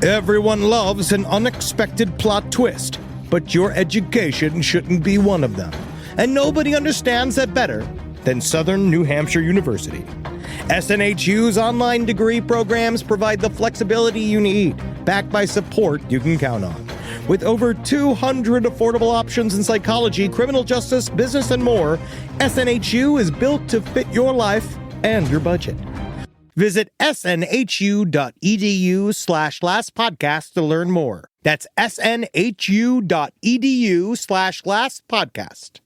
Everyone loves an unexpected plot twist, but your education shouldn't be one of them. And nobody understands that better than Southern New Hampshire University. SNHU's online degree programs provide the flexibility you need, backed by support you can count on. With over 200 affordable options in psychology, criminal justice, business, and more, SNHU is built to fit your life and your budget. Visit snhu.edu/lastpodcast to learn more. That's snhu.edu/lastpodcast.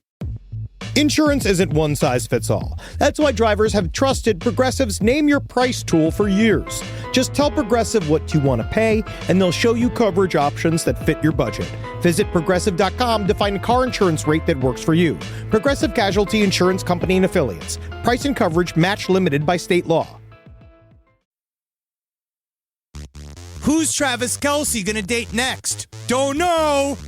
Insurance isn't one size fits all. That's why drivers have trusted Progressive's Name Your Price tool for years. Just tell Progressive what you want to pay, and they'll show you coverage options that fit your budget. Visit Progressive.com to find a car insurance rate that works for you. Progressive Casualty Insurance Company and Affiliates. Price and coverage match limited by state law. Who's Travis Kelce gonna date next? Don't know.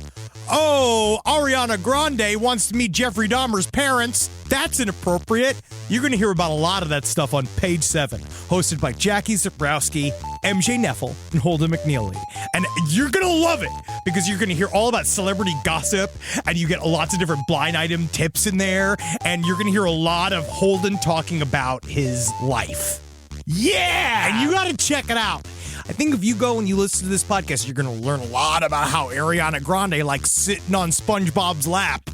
Oh, Ariana Grande wants to meet Jeffrey Dahmer's parents. That's inappropriate. You're going to hear about a lot of that stuff on Page 7, hosted by Jackie Zabrowski, MJ Neffel, and Holden McNeely. And you're going to love it because you're going to hear all about celebrity gossip, and you get lots of different blind item tips in there, and you're going to hear a lot of Holden talking about his life. Yeah! And you got to check it out. I think if you go and you listen to this podcast, you're going to learn a lot about how Ariana Grande likes sitting on SpongeBob's lap.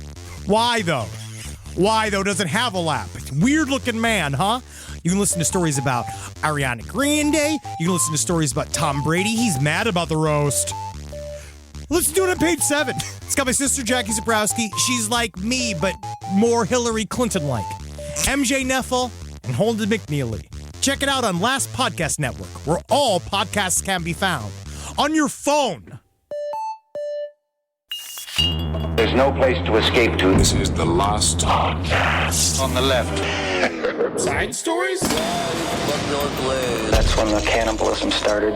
Why, though? Doesn't have a lap. It's a weird-looking man, huh? You can listen to stories about Ariana Grande. You can listen to stories about Tom Brady. He's mad about the roast. Let's do it on Page 7. It's got my sister, Jackie Zabrowski. She's like me, but more Hillary Clinton-like. MJ Neffel and Holden McNeely. Check it out on Last Podcast Network, where all podcasts can be found. On your phone. There's no place to escape to. This is the Last Podcast. On the left. Side stories? That's when the cannibalism started.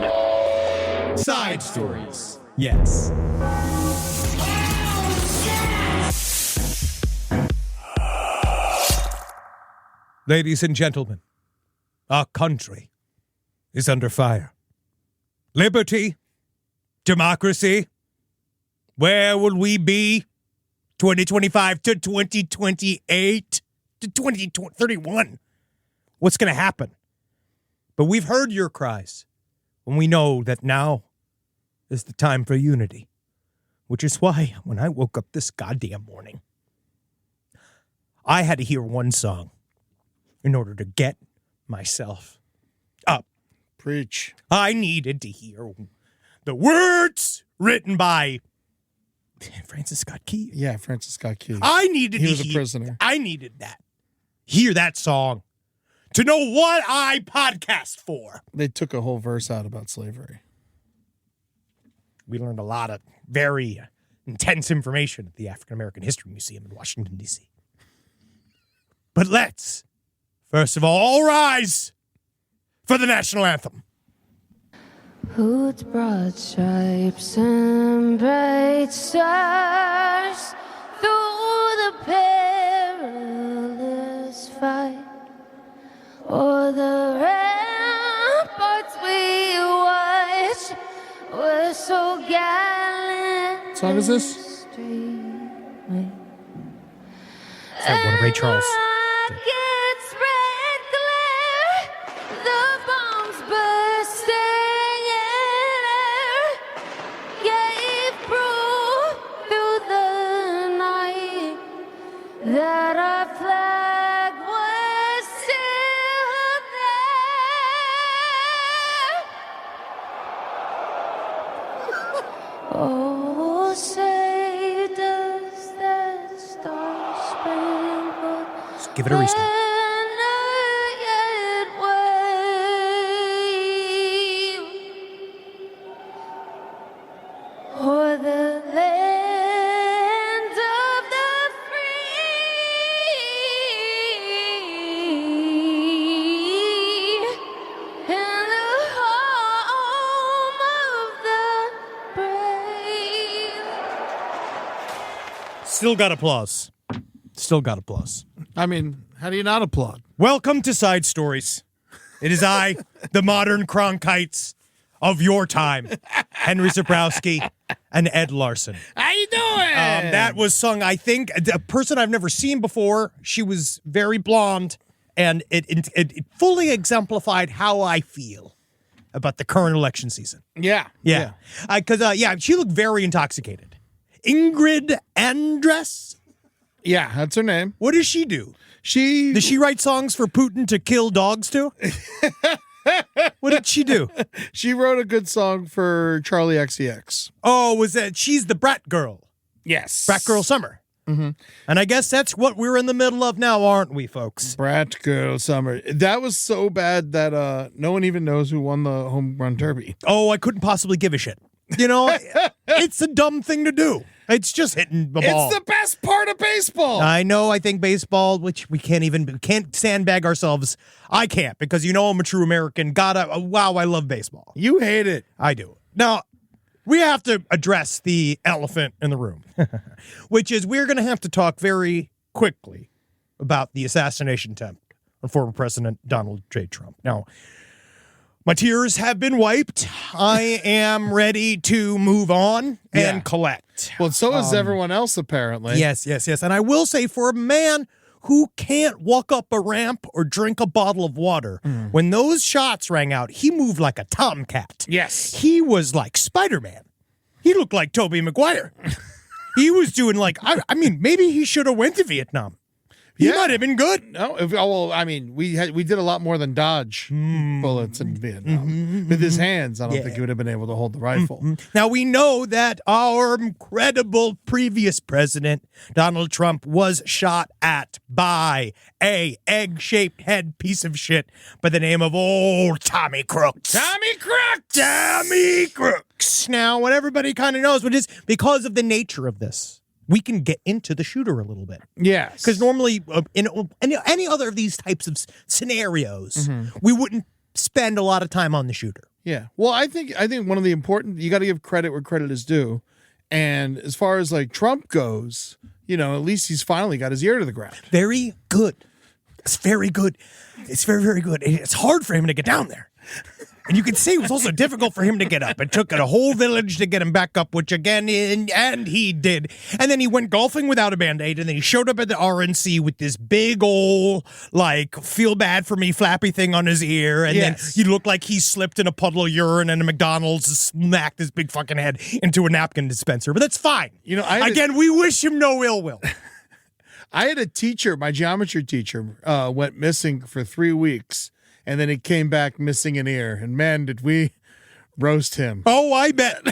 Side stories. Yes. Ladies and gentlemen, our country is under fire. Liberty, democracy, where will we be 2025 to 2028 to 2031? What's going to happen? But we've heard your cries, and we know that now is the time for unity, which is why when I woke up this goddamn morning, I had to hear one song in order to get myself up. Preach. I needed to hear the words written by Francis Scott Key. Yeah, Francis Scott Key. He was a prisoner. I needed that. Hear that song to know what I podcast for. They took a whole verse out about slavery. We learned a lot of very intense information at the African American History Museum in Washington, D.C. But let's first of all rise for the national anthem. Whose broad stripes and bright stars through the perilous fight, o'er the ramparts we watched were so gallant. What song is this? Is that one of Ray Charles? Rockets red glare, the bombs bursting in air, gave proof through the night that our flag was still there. Oh, say does that star-spangled Just give it a restart. O'er the land of the free and the home of the brave. Still got applause. Still got applause. I mean, how do you not applaud? Welcome to Side Stories. It is I, the modern Cronkites. of your time, Henry Zabrowski and Ed Larson. How you doing? That was sung, I think, a person I've never seen before. She was very blonde, and it fully exemplified how I feel about the current election season. Yeah. Yeah. Because, she looked very intoxicated. Ingrid Andress? Yeah, that's her name. What does she do? Does she write songs for Putin to kill dogs to? What did she do? She wrote a good song for Charlie XCX. Oh, was that she's the brat girl? Yes. Brat girl summer. Mm-hmm. And I guess that's what we're in the middle of now, aren't we, folks? Brat girl summer. That was so bad that no one even knows who won the home run derby. Oh, I couldn't possibly give a shit. You know, it's a dumb thing to do. It's just hitting the ball. It's the best part of baseball. I know. I think baseball, which we can't sandbag ourselves. I can't because I'm a true American. Wow, I love baseball. You hate it. I do. Now, we have to address the elephant in the room, which is we're going to have to talk very quickly about the assassination attempt on former President Donald J. Trump. Now, my tears have been wiped. I am ready to move on and collect. Well, so is everyone else, apparently. Yes. And I will say, for a man who can't walk up a ramp or drink a bottle of water, when those shots rang out, he moved like a tomcat. Yes. He was like Spider-Man. He looked like Tobey Maguire. He was doing I mean, maybe he should have went to Vietnam. He might have been good. No, we did a lot more than dodge bullets in Vietnam. With his hands, I don't think he would have been able to hold the rifle. Now, we know that our incredible previous president, Donald Trump, was shot at by a egg-shaped head piece of shit by the name of old Tommy Crooks. Tommy Crooks! Tommy Crooks! Now, what everybody kind of knows, which is because of the nature of this, we can get into the shooter a little bit. Yes. Because normally, in any other of these types of scenarios, we wouldn't spend a lot of time on the shooter. Yeah. Well, I think one of the important, you got to give credit where credit is due. And as far as Trump goes, at least he's finally got his ear to the ground. Very good. It's very good. It's very, very good. It's hard for him to get down there. And you can see it was also difficult for him to get up. It took a whole village to get him back up, which again, and he did. And then he went golfing without a Band-Aid, and then he showed up at the RNC with this big old, feel bad for me flappy thing on his ear. And then he looked like he slipped in a puddle of urine and a McDonald's smacked his big fucking head into a napkin dispenser. But that's fine. We wish him no ill will. I had a teacher, my geometry teacher, went missing for 3 weeks. And then he came back missing an ear. And man, did we roast him. Oh, I bet.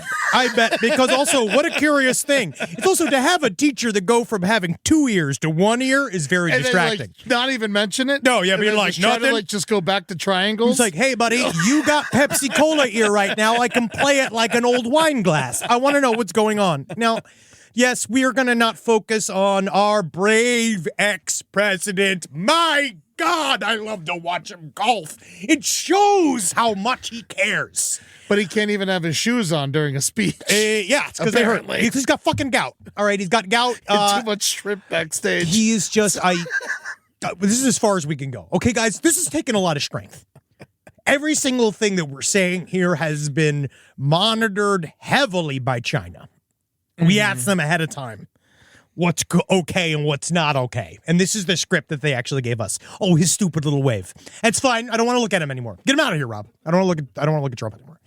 Because also, what a curious thing. It's also to have a teacher that go from having 2 ears to 1 ear is very distracting. Then, not even mention it? No, yeah, but nothing. Just go back to triangles? It's like, hey, buddy, you got Pepsi Cola ear right now. I can play it like an old wine glass. I want to know what's going on. Now, yes, we are going to not focus on our brave ex-president. My God, I love to watch him golf. It shows how much he cares. But he can't even have his shoes on during a speech. Yeah, it's because they hurt. He's got fucking gout. All right, he's got gout. Too much shrimp backstage. He is just, this is as far as we can go. Okay, guys, this is taking a lot of strength. Every single thing that we're saying here has been monitored heavily by China. We asked them ahead of time what's okay and what's not okay. And this is the script that they actually gave us. Oh, his stupid little wave. It's fine. I don't want to look at him anymore. Get him out of here, Rob. I don't want to look at Trump anymore.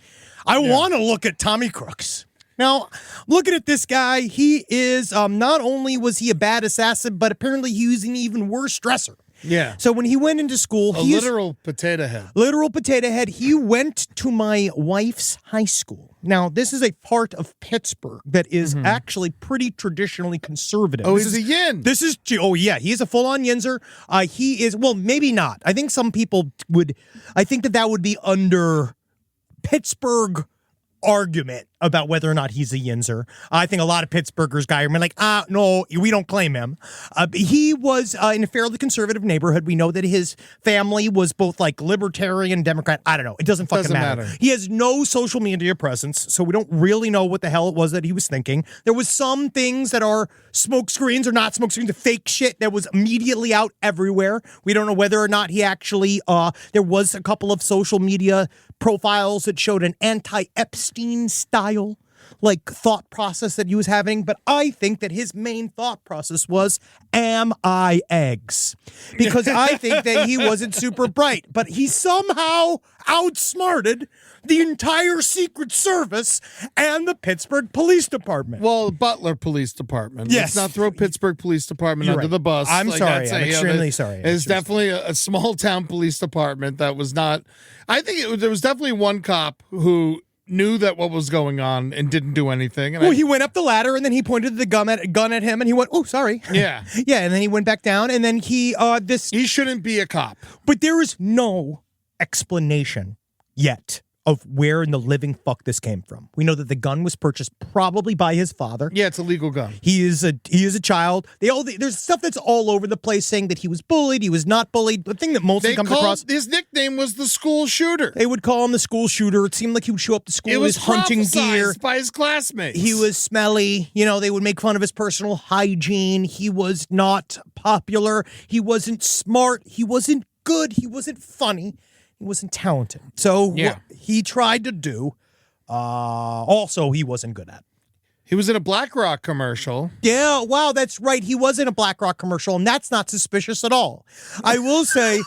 I want to look at Tommy Crooks. Now, looking at this guy, he is not only was he a bad assassin, but apparently he was an even worse dresser. Yeah. So when he went into school, a literal potato head. Literal potato head. He went to my wife's high school. Now, this is a part of Pittsburgh that is actually pretty traditionally conservative. Oh, he's a yin. He is a full-on yinzer. He is, well, maybe not. I think some people I think that would be under Pittsburgh argument about whether or not he's a yinzer. I think a lot of Pittsburghers are like, no, we don't claim him. He was in a fairly conservative neighborhood. We know that his family was both libertarian, Democrat. I don't know. It doesn't fucking matter. He has no social media presence, so we don't really know what the hell it was that he was thinking. There was some things that are smoke screens or not smoke screens, the fake shit that was immediately out everywhere. We don't know whether or not he actually, there was a couple of social media profiles that showed an anti-Epstein style like thought process that he was having, but I think that his main thought process was, am I eggs? Because I think that he wasn't super bright, but he somehow outsmarted the entire Secret Service and the Pittsburgh Police Department. Well, Butler Police Department. Yes. Let's not throw Pittsburgh Police Department You're under right. the bus. I'm sorry. that's I'm extremely sorry. It's definitely a small town police department that was not. I think there was definitely one cop who knew that what was going on and didn't do anything. And Well, he went up the ladder and then he pointed the gun at him and he went, "Oh, sorry." Yeah. Yeah, and then he went back down and then he shouldn't be a cop. But there is no explanation yet of where in the living fuck this came from. We know that the gun was purchased probably by his father. Yeah, it's a legal gun. He is a child. There's stuff that's all over the place saying that he was bullied, he was not bullied. The thing that mostly comes across, his nickname was the school shooter. they would call him the school shooter. It seemed like he would show up to school It with was his hunting gear. prophesized by his classmates. He was smelly. You know, they would make fun of his personal hygiene. He was not popular. He wasn't smart. He wasn't good. He wasn't funny. He wasn't talented. So Yeah. what he tried to do, also he wasn't good at. He was in a BlackRock commercial. Yeah, wow, that's right. He was in a BlackRock commercial, and that's not suspicious at all. I will say,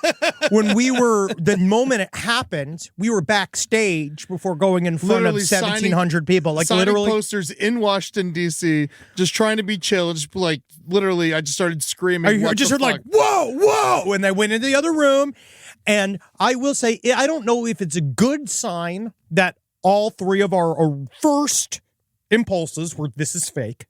the moment it happened, we were backstage before going in front Literally of 1,700 people. Like signing literally posters in Washington, D.C., just trying to be chill. Just like, literally, I just started screaming. I just heard like, whoa, whoa. And I went into the other room. And I will say, I don't know if it's a good sign that all three of our first impulses were, this is fake.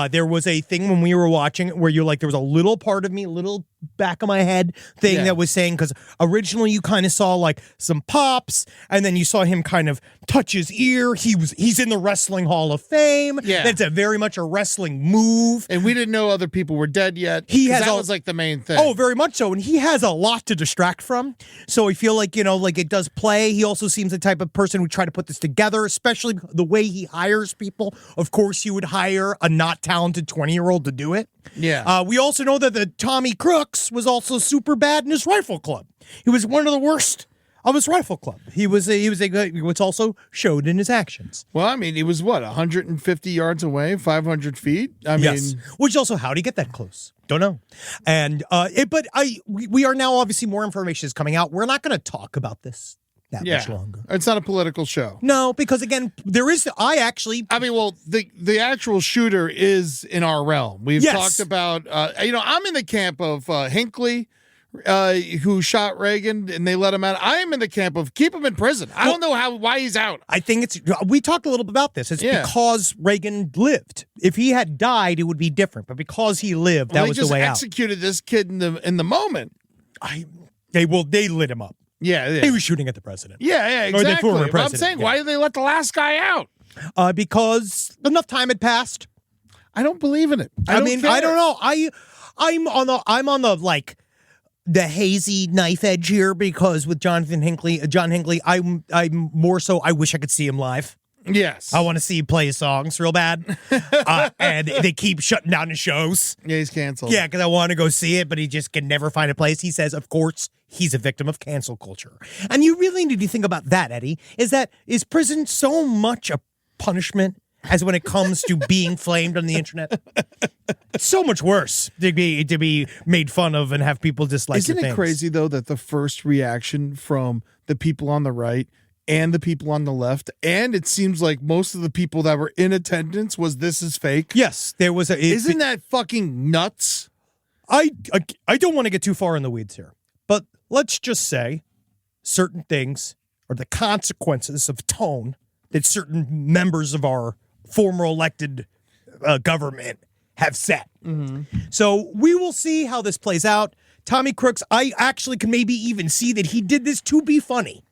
There was a thing when we were watching it where you're like, there was a little part of me, a little back of my head thing that was saying, because originally you kind of saw like some pops and then you saw him kind of touch his ear. He's in the Wrestling Hall of Fame. Yeah. That's very much a wrestling move. And we didn't know other people were dead yet. That was like the main thing. Oh, very much so. And he has a lot to distract from. So I feel like, like it does play. He also seems the type of person who try to put this together, especially the way he hires people. Of course, you would hire a not talented 20-year-old to do it. Yeah. We also know that the Tommy Crooks was also super bad in his rifle club. He was one of the worst of his rifle club. He was what's also showed in his actions. Well, I mean, he was 150 yards away, 500 feet. I Yes. mean, Which also, how'd he get that close? Don't know. And we are now obviously more information is coming out. We're not going to talk about this that much longer. It's not a political show. No, because again, I mean, well, the actual shooter is in our realm. We've Yes. talked about, I'm in the camp of Hinckley, who shot Reagan, and they let him out. I am in the camp of keep him in prison. I don't know why he's out. I think we talked a little bit about this. It's Yeah. because Reagan lived. If he had died, it would be different. But because he lived, that was the way They out. just executed this kid in the moment. They lit him up. Yeah. He was shooting at the president. Yeah, Or the exactly. former But I'm president, saying, yeah. why did they let the last guy out? Because enough time had passed. I don't believe in it. I don't mean, care. I don't know. I'm on the like the hazy knife edge here because with John Hinckley, I'm more so. I wish I could see him live. Yes. I want to see him play his songs real bad, and they keep shutting down his shows. Yeah, he's canceled. Yeah, because I want to go see it, but he just can never find a place. He says, of course, he's a victim of cancel culture, and you really need to think about that, Eddie. Is prison so much a punishment as when it comes to being flamed on the internet? It's so much worse to be made fun of and have people dislike. Isn't your it things. crazy though that the first reaction from the people on the right and the people on the left, and it seems like most of the people that were in attendance was this is fake? Yes, there was a. Isn't that fucking nuts? I don't want to get too far in the weeds here, but let's just say certain things are the consequences of tone that certain members of our former elected government have set. So we will see how this plays out. Tommy Crooks, I actually can maybe even see that he did this to be funny.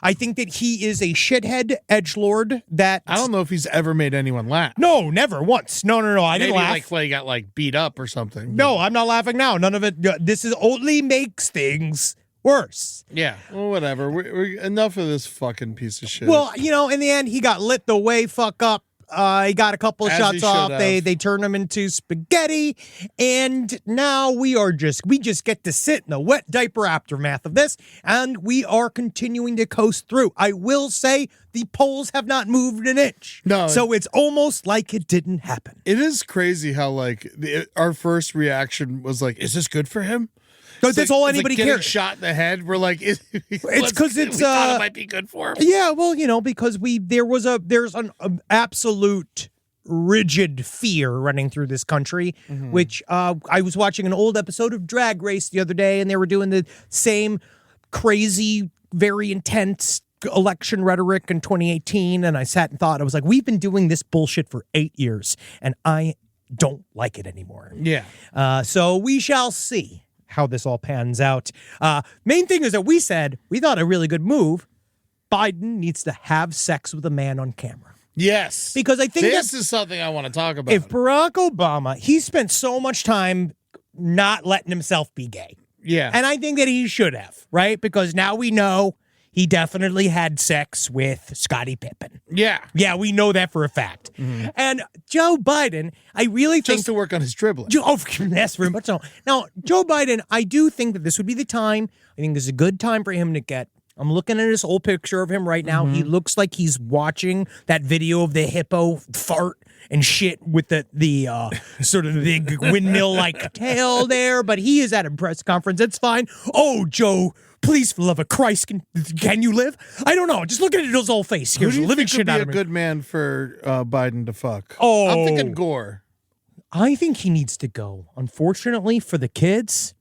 I think that he is a shithead edgelord that... I don't know if he's ever made anyone laugh. No, never once. No. I didn't laugh. Like when he got like beat up or something. No, I'm not laughing now. None of it. This only makes things worse. Yeah. Well, whatever. We're enough of this fucking piece of shit. Well, in the end, he got lit the way fuck up. He got a couple As he shots should off. have. They turned him into spaghetti. And now we just get to sit in the wet diaper aftermath of this. And we are continuing to coast through. I will say the polls have not moved an inch. No. So it's almost like it didn't happen. It is crazy how our first reaction was like, is this good for him? But that's all anybody getting cares. shot in the head. We're like, it's because we it's thought it might be good for him. Yeah, well, because there's an absolute rigid fear running through this country, which I was watching an old episode of Drag Race the other day, and they were doing the same crazy, very intense election rhetoric in 2018, and I sat and thought, I was like, we've been doing this bullshit for 8 years, and I don't like it anymore. Yeah. So we shall see how this all pans out. Main thing is that we thought a really good move. Biden needs to have sex with a man on camera. Yes. Because I think this is something I want to talk about. if Barack Obama, he spent so much time not letting himself be gay. Yeah. And I think that he should have, right? Because now we know he definitely had sex with Scottie Pippen. Yeah. Yeah, we know that for a fact. And Joe Biden, I really think... Just to work on his dribbling. Yes, very much so. Now, Joe Biden, I do think that this would be the time. I think this is a good time for him to get... I'm looking at this old picture of him right now. He looks like he's watching that video of the hippo fart and shit with the sort of big windmill-like tail there. But he is at a press conference. It's fine. Oh, Joe, please, for the love of Christ, can you live? I don't know. Just look at his old face. Who Here's do you living think shit would be out a of me. good man for Biden to fuck? Oh. I'm thinking Gore. I think he needs to go. Unfortunately for the kids,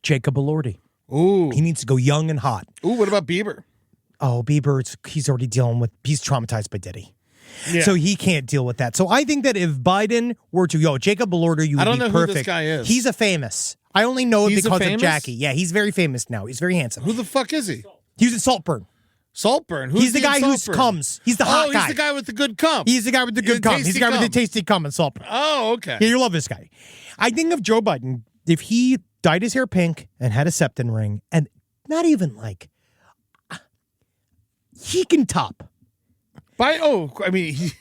Jacob Elordi. Ooh. He needs to go young and hot. Ooh, what about Bieber? Oh, Bieber, he's already dealing with, he's traumatized by Diddy. Yeah. So he can't deal with that. So I think that if Biden were to, Jacob Elordi, you would I don't be know perfect. who this guy is. He's a famous. I only know it He's a because of famous? Jackie. Yeah, he's very famous now. He's very handsome. Who the fuck is he? He was in Saltburn. Saltburn. Who's He's the guy who Saltburn? comes. He's the hot guy. He's the guy with the good cum. He's the guy with the good cum. He's the guy with the tasty cum in Saltburn. Oh, okay. Yeah, you love this guy. I think of Joe Biden, if he dyed his hair pink and had a septon ring, and not even he can top. It'd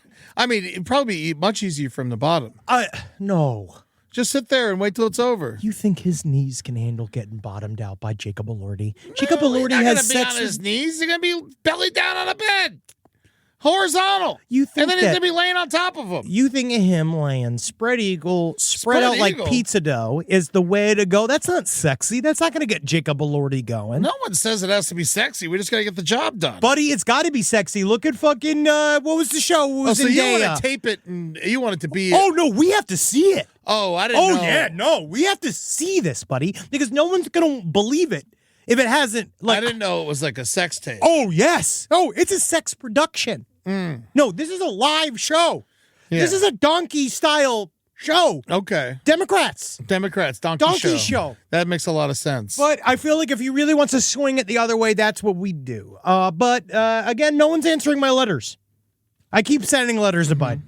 probably be much easier from the bottom. No. Just sit there and wait till it's over. You think his knees can handle getting bottomed out by Jacob Elordi? Jacob Elordi He's not has gonna be sex on his with... knees. He's gonna be belly down on a bed, horizontal. You think and then he's that- gonna be laying on top of him. You think of him laying spread eagle, spread out like eagle. pizza dough is the way to go. That's not sexy. That's not going to get Jacob Elordi going. No one says it has to be sexy. We just gotta get the job done. Buddy, it's got to be sexy. Look at fucking, what was the show? It was so you Zendaya. want to tape it and you want it to be? Oh, no, we have to see it. Oh, I didn't Oh, know. yeah, no, we have to see this, buddy, because no one's going to believe it if it hasn't, I didn't know it was like a sex tape. Oh, yes. Oh, it's a sex production. No, this is a live show. Yeah. This is a donkey-style show. Okay. Democrats. Donkey show. That makes a lot of sense. But I feel like if he really wants to swing it the other way, that's what we do. But again, no one's answering my letters. I keep sending letters to Biden.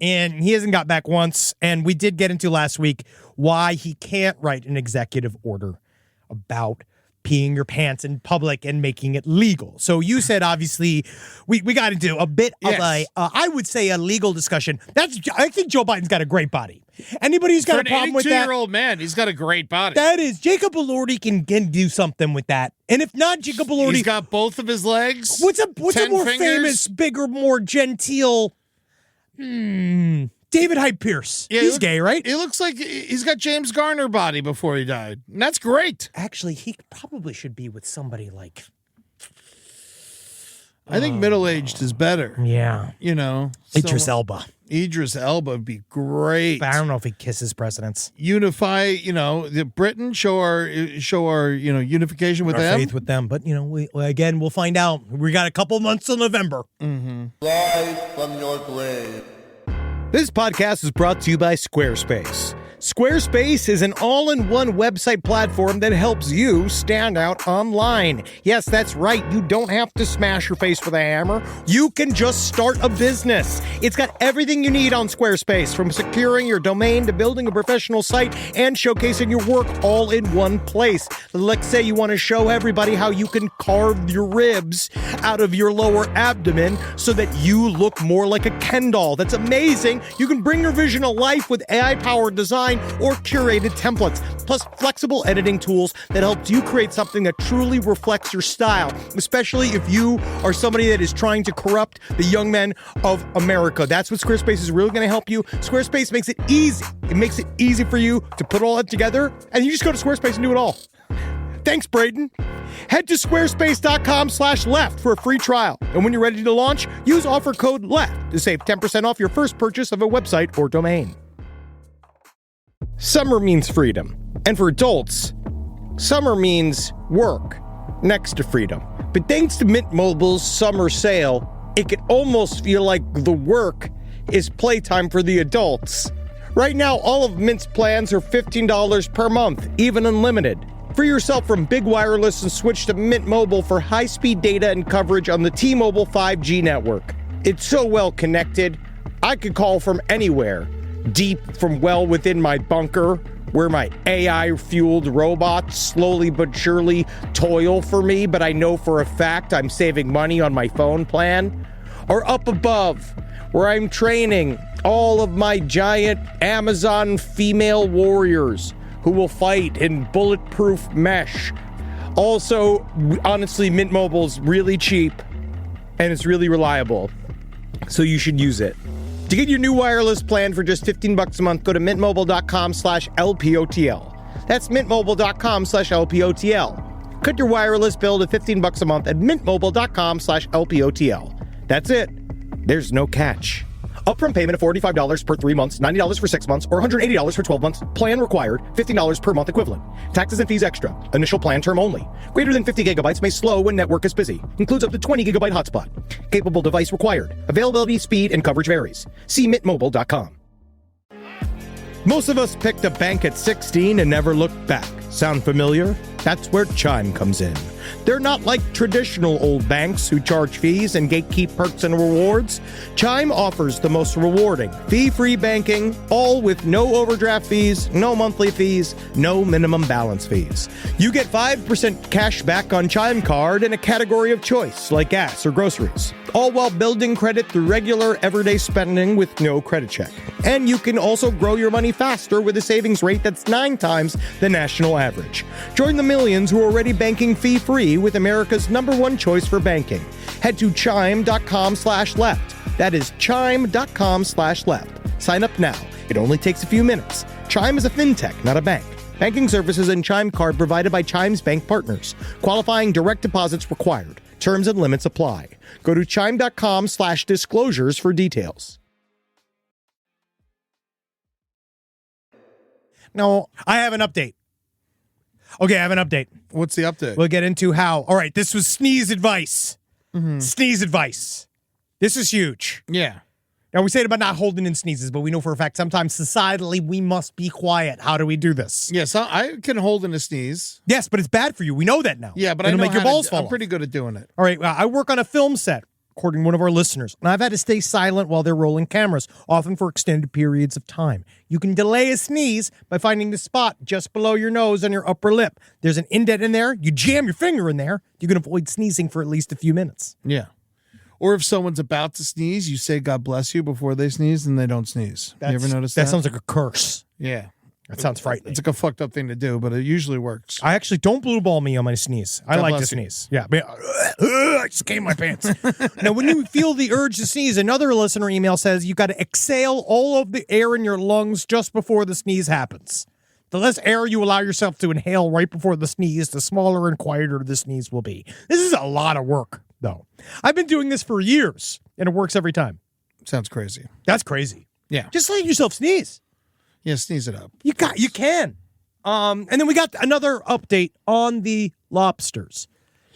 And he hasn't got back once. And we did get into last week why he can't write an executive order about peeing your pants in public and making it legal. So you said, obviously, we got into a bit of Yes. I would say a legal discussion. I think Joe Biden's got a great body. Anybody who's got a problem with that, 82-year-old man, he's got a great body. that is, Jacob Elordi can do something with that. And if not, Jacob Elordi, He's got both of his legs. what's a 10 more fingers. famous, bigger, more genteel, David Hyde Pierce. Yeah, He's gay, right? He looks like he's got James Garner body before he died. And that's great. Actually, he probably should be with somebody like, I think middle-aged is better. yeah, You know. Idris So- Elba. Idris Elba would be great. But I don't know if he kisses presidents. Unify, Britain, show our unification with Our them. faith with them. But, we'll find out. We got a couple months till November. This podcast is brought to you by Squarespace. Squarespace is an all-in-one website platform that helps you stand out online. Yes, that's right. You don't have to smash your face with a hammer. You can just start a business. It's got everything you need on Squarespace, from securing your domain to building a professional site and showcasing your work all in one place. Let's say you want to show everybody how you can carve your ribs out of your lower abdomen so that you look more like a Ken doll. That's amazing. You can bring your vision to life with AI-powered design or curated templates, plus flexible editing tools that helps you create something that truly reflects your style, especially if you are somebody that is trying to corrupt the young men of America. That's what Squarespace is really going to help you. Squarespace makes it easy. It makes it easy for you to put all that together, and you just go to Squarespace and do it all. Thanks, Braden. Head to squarespace.com/left for a free trial. And when you're ready to launch, use offer code LEFT to save 10% off your first purchase of a website or domain. Summer means freedom. And for adults, summer means work next to freedom. But thanks to Mint Mobile's summer sale, it can almost feel like the work is playtime for the adults. Right now, all of Mint's plans are $15 per month, even unlimited. Free yourself from big wireless and switch to Mint Mobile for high-speed data and coverage on the T-Mobile 5G network. It's so well connected, I could call from anywhere. Deep from well within my bunker, where my AI-fueled robots slowly but surely toil for me, but I know for a fact I'm saving money on my phone plan. Or up above, where I'm training all of my giant Amazon female warriors who will fight in bulletproof mesh. Also, honestly, Mint Mobile's really cheap and it's really reliable, so you should use it. To get your new wireless plan for just $15 a month, go to mintmobile.com/LPOTL. That's mintmobile.com/LPOTL. Cut your wireless bill to $15 a month at mintmobile.com/LPOTL. That's it. There's no catch. Upfront payment of $45 per 3 months, $90 for 6 months, or $180 for 12 months. Plan required, $15 per month equivalent. Taxes and fees extra. Initial plan term only. Greater than 50 gigabytes may slow when network is busy. Includes up to 20 gigabyte hotspot. Capable device required. Availability, speed, and coverage varies. See mintmobile.com. Most of us picked a bank at 16 and never looked back. Sound familiar? That's where Chime comes in. They're not like traditional old banks who charge fees and gatekeep perks and rewards. Chime offers the most rewarding, fee-free banking, all with no overdraft fees, no monthly fees, no minimum balance fees. You get 5% cash back on Chime Card in a category of choice, like gas or groceries, all while building credit through regular, everyday spending with no credit check. And you can also grow your money faster with a savings rate that's 9 times the national average. Join the millions who are already banking fee-free with America's #1 choice for banking. Head to chime.com/left. That is chime.com/left. Sign up now. It only takes a few minutes. Chime is a fintech, not a bank. Banking services and Chime Card provided by Chime's bank partners. Qualifying direct deposits required. Terms and limits apply. Go to chime.com/disclosures for details. No, I have an update. Okay, I have an update. What's the update? We'll get into how. All right, this was sneeze advice. Sneeze advice. This is huge. Yeah. Now, we say it about not holding in sneezes, but we know for a fact sometimes societally we must be quiet. How do we do this? Yes, I can hold in a sneeze. Yes, but it's bad for you. We know that now. Yeah, but It'll I know make your how to balls do- fall I'm off. pretty good at doing it. All right, well, I work on a film set, according to one of our listeners, and I've had to stay silent while they're rolling cameras, often for extended periods of time. You can delay a sneeze by finding the spot just below your nose and your upper lip. There's an indent in there. You jam your finger in there. You can avoid sneezing for at least a few minutes. Yeah. Or if someone's about to sneeze, you say God bless you before they sneeze and they don't sneeze. You ever notice that? That sounds like a curse. Yeah. That sounds frightening. It's like a fucked up thing to do, but it usually works. I actually don't blue ball me on my sneeze. I God like to bless you. sneeze. Yeah. But, I just came my pants. Now, when you feel the urge to sneeze, another listener email says you got to exhale all of the air in your lungs just before the sneeze happens. The less air you allow yourself to inhale right before the sneeze, the smaller and quieter the sneeze will be. This is a lot of work, though. I've been doing this for years, and it works every time. Sounds crazy. That's crazy. Yeah. Just let yourself sneeze. Yeah, sneeze it up. You can. And then we got another update on the lobsters.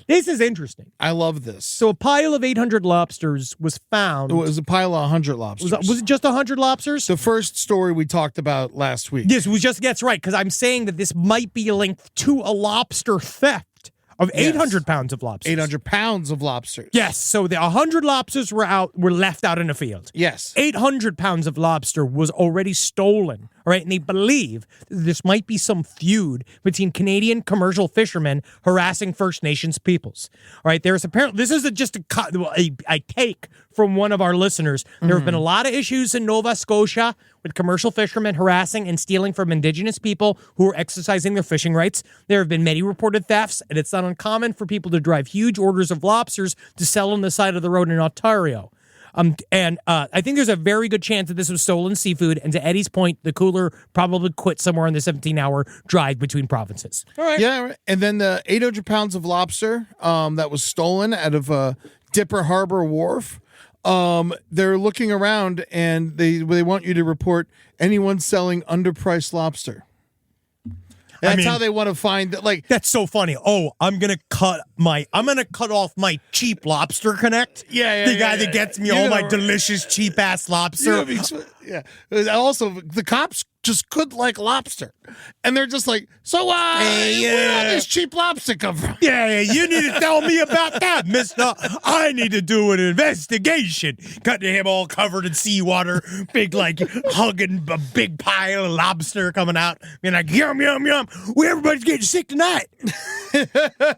This is interesting. I love this. So a pile of 800 lobsters was found. It was a pile of 100 lobsters. Was it just 100 lobsters? the first story we talked about last week? Yes, we just gets right, because I'm saying that this might be linked to a lobster theft of 800 pounds of lobsters. 800 pounds of lobsters. Yes, so the 100 lobsters were left out in the field. Yes. 800 pounds of lobster was already stolen, all right? And they believe this might be some feud between Canadian commercial fishermen harassing First Nations peoples. All right, there's apparently, this is just a take from one of our listeners. There have been a lot of issues in Nova Scotia with commercial fishermen harassing and stealing from Indigenous people who are exercising their fishing rights. There have been many reported thefts, and it's not uncommon for people to drive huge orders of lobsters to sell on the side of the road in Ontario. I think there's a very good chance that this was stolen seafood, and to Eddie's point, the cooler probably quit somewhere on the 17-hour drive between provinces. All right. Yeah, right. And then the 800 pounds of lobster that was stolen out of Dipper Harbor Wharf. They're looking around, and they want you to report anyone selling underpriced lobster. That's how they want to find that. Like, that's so funny. Oh, I'm gonna cut off my cheap lobster connect. The guy that gets me all my delicious cheap ass lobster. Yeah. Also, the cops just couldn't like lobster, and they're just like, so where did this cheap lobster come from? Yeah, you need to tell me about that, mister. I need to do an investigation. Got him all covered in seawater, big, like, hugging a big pile of lobster coming out, being like, yum, yum, yum. Everybody's getting sick tonight.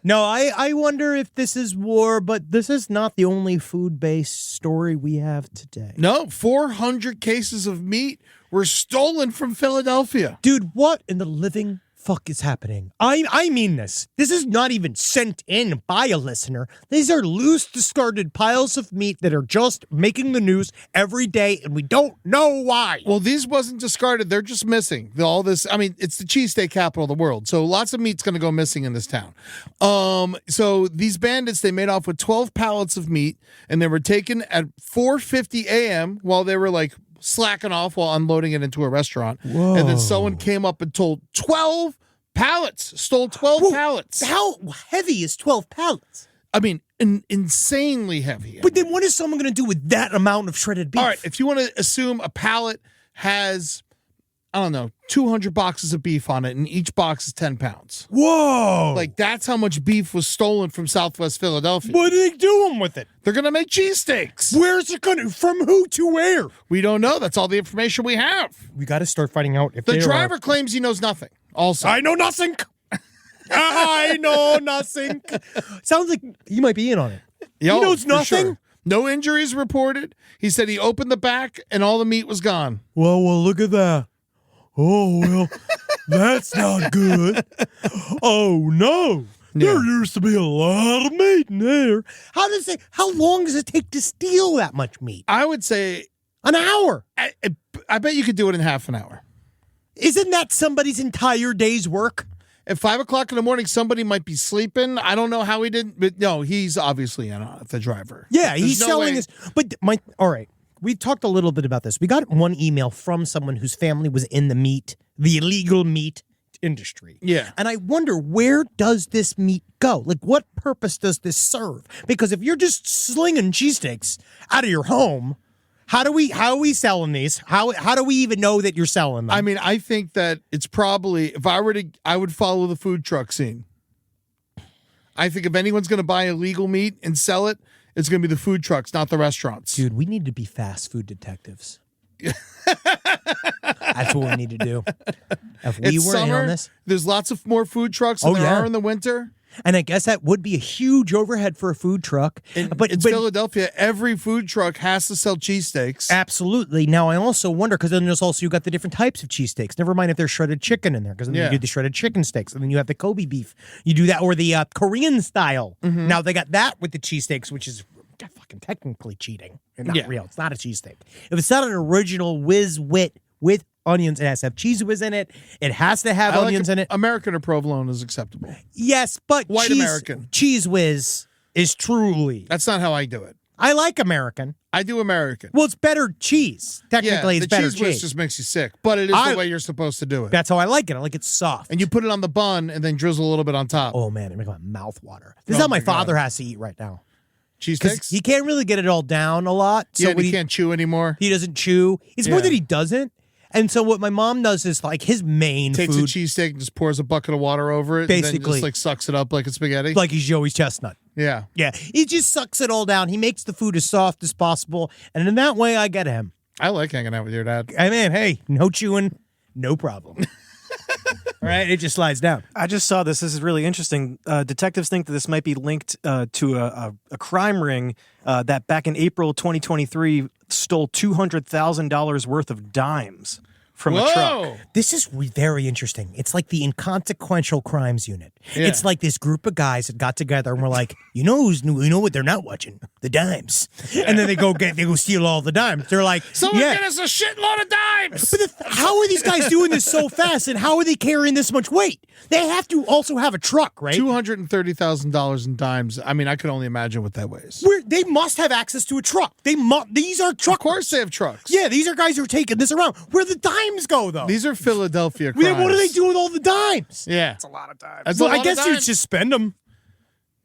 No, I wonder if this is war, but this is not the only food-based story we have today. No, 400 cases of meat were stolen from Philadelphia. Dude, what in the living fuck is happening? I mean this. This is not even sent in by a listener. These are loose, discarded piles of meat that are just making the news every day, and we don't know why. Well, these wasn't discarded. They're just missing. All this, I mean, it's the cheesesteak capital of the world, so lots of meat's going to go missing in this town. So these bandits, they made off with 12 pallets of meat, and they were taken at 4:50 a.m. while they were, like, slacking off while unloading it into a restaurant. Whoa. And then someone came up and told 12 pallets, stole 12 pallets. How heavy is 12 pallets? I mean, insanely heavy. But then what is someone going to do with that amount of shredded beef? All right, if you want to assume a pallet has, I don't know, 200 boxes of beef on it, and each box is 10 pounds. Whoa. Like, that's how much beef was stolen from Southwest Philadelphia. What are they doing with it? They're going to make cheesesteaks. Where's it going to? From who to where? We don't know. That's all the information we have. We got to start finding out if The driver claims he knows nothing. Also, I know nothing. I know nothing. Sounds like he might be in on it. He knows nothing. Sure. No injuries reported. He said he opened the back and all the meat was gone. Well, look at that. Oh, well, that's not good. Oh, no. Yeah. There used to be a lot of meat in there. How long does it take to steal that much meat? I would say An hour. I bet you could do it in half an hour. Isn't that somebody's entire day's work? At 5 o'clock in the morning, somebody might be sleeping. I don't know how he didn't, but no, he's obviously in on it, the driver. Yeah, There's he's no selling way- his. But all right. We talked a little bit about this. We got one email from someone whose family was in the illegal meat industry. Yeah. And I wonder, where does this meat go? Like, what purpose does this serve? Because if you're just slinging cheesesteaks out of your home, how are we selling these? How do we even know that you're selling them? I mean, I think that it's probably, I would follow the food truck scene. I think if anyone's going to buy illegal meat and sell it, it's going to be the food trucks, not the restaurants. Dude, we need to be fast food detectives. That's what we need to do. If we It's were in summer. on this. There's lots of more food trucks than there are in the winter. And I guess that would be a huge overhead for a food truck. But in Philadelphia, every food truck has to sell cheesesteaks. Absolutely. Now, I also wonder, because then there's also, you got the different types of cheesesteaks. Never mind if there's shredded chicken in there, because then you do the shredded chicken steaks, and then you have the Kobe beef. You do that, or the Korean style. Mm-hmm. Now, they got that with the cheesesteaks, which is fucking technically cheating. And not real. It's not a cheesesteak. If it's not an original whiz-wit with onions, it has to have cheese whiz in it. It has to have onions in it. American or provolone is acceptable. Yes, but White American. cheese whiz is truly. That's not how I do it. I like American. I do American. Well, it's better cheese. Technically, Yeah, it's better the cheese whiz cheese. just makes you sick, but it is the way you're supposed to do it. That's how I like it. I like it soft. And you put it on the bun and then drizzle a little bit on top. Oh, man, it makes my mouth water. This is how my father has to eat right now. Cheese Because sticks? he can't really get it all down a lot. So Yeah, when he can't chew anymore. He doesn't chew. It's more Yeah. that he doesn't. And so what my mom does is like his main Takes food, a cheesesteak and just pours a bucket of water over it. And then Basically. just like sucks it up like a spaghetti. like he's Joey's chestnut. Yeah. Yeah, he just sucks it all down. He makes the food as soft as possible, and in that way, I get him. I like hanging out with your dad. I mean, hey, no chewing, no problem. All right, it just slides down. I just saw this. This is really interesting. Detectives think that this might be linked to a crime ring that back in April 2023 stole $200,000 worth of dimes from a truck. This is very interesting. It's like the inconsequential crimes unit. Yeah. It's like this group of guys that got together and were like, you know what they're not watching? The dimes. And then they go steal all the dimes. They're like, Someone yeah. get us a shitload of dimes. But how are these guys doing this so fast, and how are they carrying this much weight? They have to also have a truck, right? $230,000 in dimes. I mean, I could only imagine what that weighs. They must have access to a truck. These are truckers. Of course they have trucks. Yeah, these are guys who are taking this around. Where the dimes go, though? These are Philadelphia Then crimes. what do they do with all the dimes? Yeah. That's a lot of dimes. That's a Well, I lot of guess you dimes. just spend them.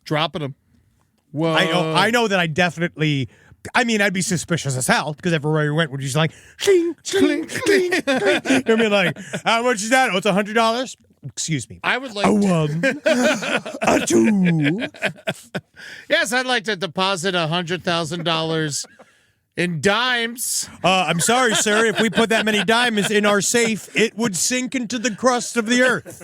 Dropping them. Whoa. I know that I definitely. I mean, I'd be suspicious as hell because everywhere we went, we're just like, cling, cling, cling, cling. I mean, like, how much is that? Oh, it's $100. Excuse me. I would like A one, a two. Yes, I'd like to deposit $100,000 in dimes. I'm sorry, sir. If we put that many diamonds in our safe, it would sink into the crust of the earth.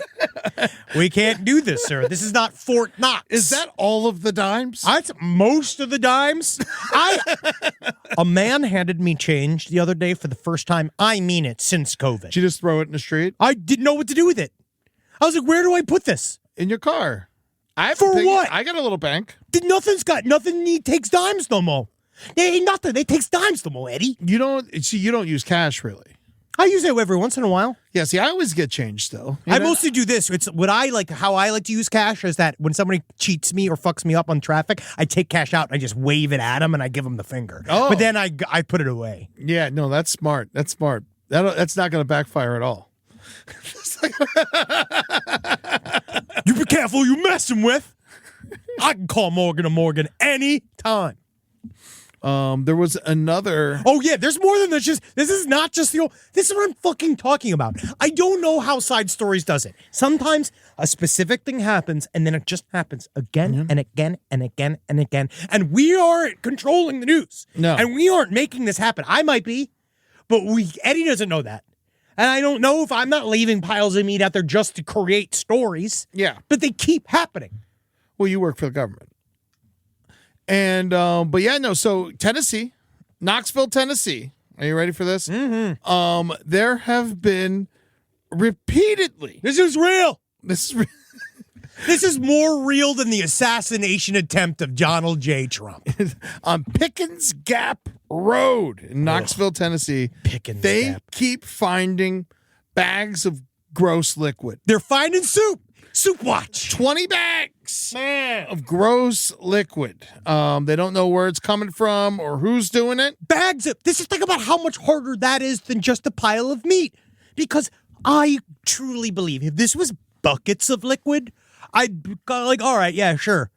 We can't do this, sir. This is not Fort Knox. Is that all of the dimes? That's most of the dimes. A man handed me change the other day for the first time. I mean it, since COVID. Did you just throw it in the street? I didn't know what to do with it. I was like, where do I put this? In your car. For what? I got a little bank. Nothing takes dimes no more. They ain't nothing. They takes dimes no more, Eddie. You don't use cash really. I use it every once in a while. Yeah, see, I always get change still. I mostly do this. It's how I like to use cash is that when somebody cheats me or fucks me up on traffic, I take cash out and I just wave it at them and I give them the finger. Oh. But then I put it away. Yeah, no, that's smart. That's smart. That's not going to backfire at all. You be careful who you messing with. I can call Morgan any time. There was another. Oh yeah, there's more than this. This is not just the old. This is what I'm fucking talking about. I don't know how Side Stories does it. Sometimes a specific thing happens, and then it just happens again and again and again and again. And we aren't controlling the news. No. And we aren't making this happen. I might be, but Eddie doesn't know that. And I don't know if I'm not leaving piles of meat out there just to create stories. Yeah. But they keep happening. Well, you work for the government. And, but yeah, no, so Tennessee, Knoxville, Tennessee. Are you ready for this? Mm-hmm. There have been repeatedly. This is real. This is This is more real than the assassination attempt of Donald J. Trump. on Pickens Gap Road in Knoxville, Tennessee. Pickens they Gap. keep finding bags of gross liquid. They're finding soup. Soup watch. 20 bags of gross liquid. They don't know where it's coming from or who's doing it. Bags of. This is think about how much harder that is than just a pile of meat. Because I truly believe if this was buckets of liquid, I'd go like, all right, yeah, sure.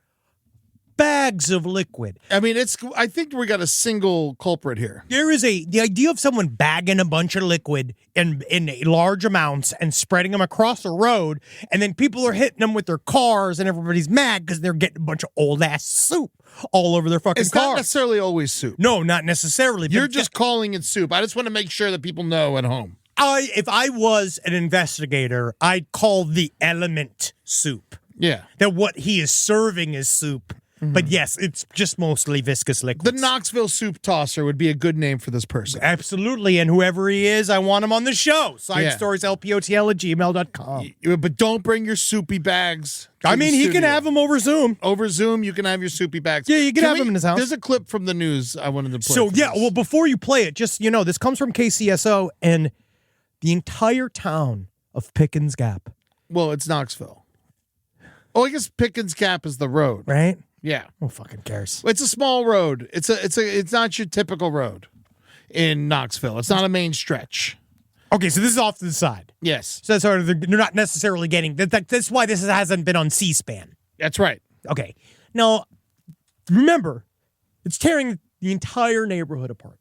Bags of liquid. I mean, I think we got a single culprit here. There is the idea of someone bagging a bunch of liquid in large amounts and spreading them across a road, and then people are hitting them with their cars, and everybody's mad because they're getting a bunch of old ass soup all over their fucking It's car. not necessarily always soup. No, not necessarily. You're but just calling it soup. I just want to make sure that people know at home. if I was an investigator, I'd call the element soup. Yeah. That what he is serving is soup. But yes, it's just mostly viscous The liquids. Knoxville soup tosser would be a good name for this person. Absolutely. And whoever he is, I want him on the show. Side Yeah. stories, lpotl@gmail.com. But don't bring your soupy bags. to I the mean, he can studio. have them over Zoom. Over Zoom, you can have your soupy bags. Yeah, you can have them in his house. There's a clip from the news I wanted to play. So, for yeah, this. well, before you play it, just, this comes from KCSO and the entire town of Pickens Gap, Well, it's Knoxville. Oh, I guess Pickens Gap is the road. right? Yeah. Who fucking cares? It's a small road. It's not your typical road in Knoxville. It's not a main stretch. Okay, so this is off to the side. Yes. So that's sort of they're not necessarily getting that's why this hasn't been on C-SPAN. That's right. Okay. Now, remember, it's tearing the entire neighborhood apart.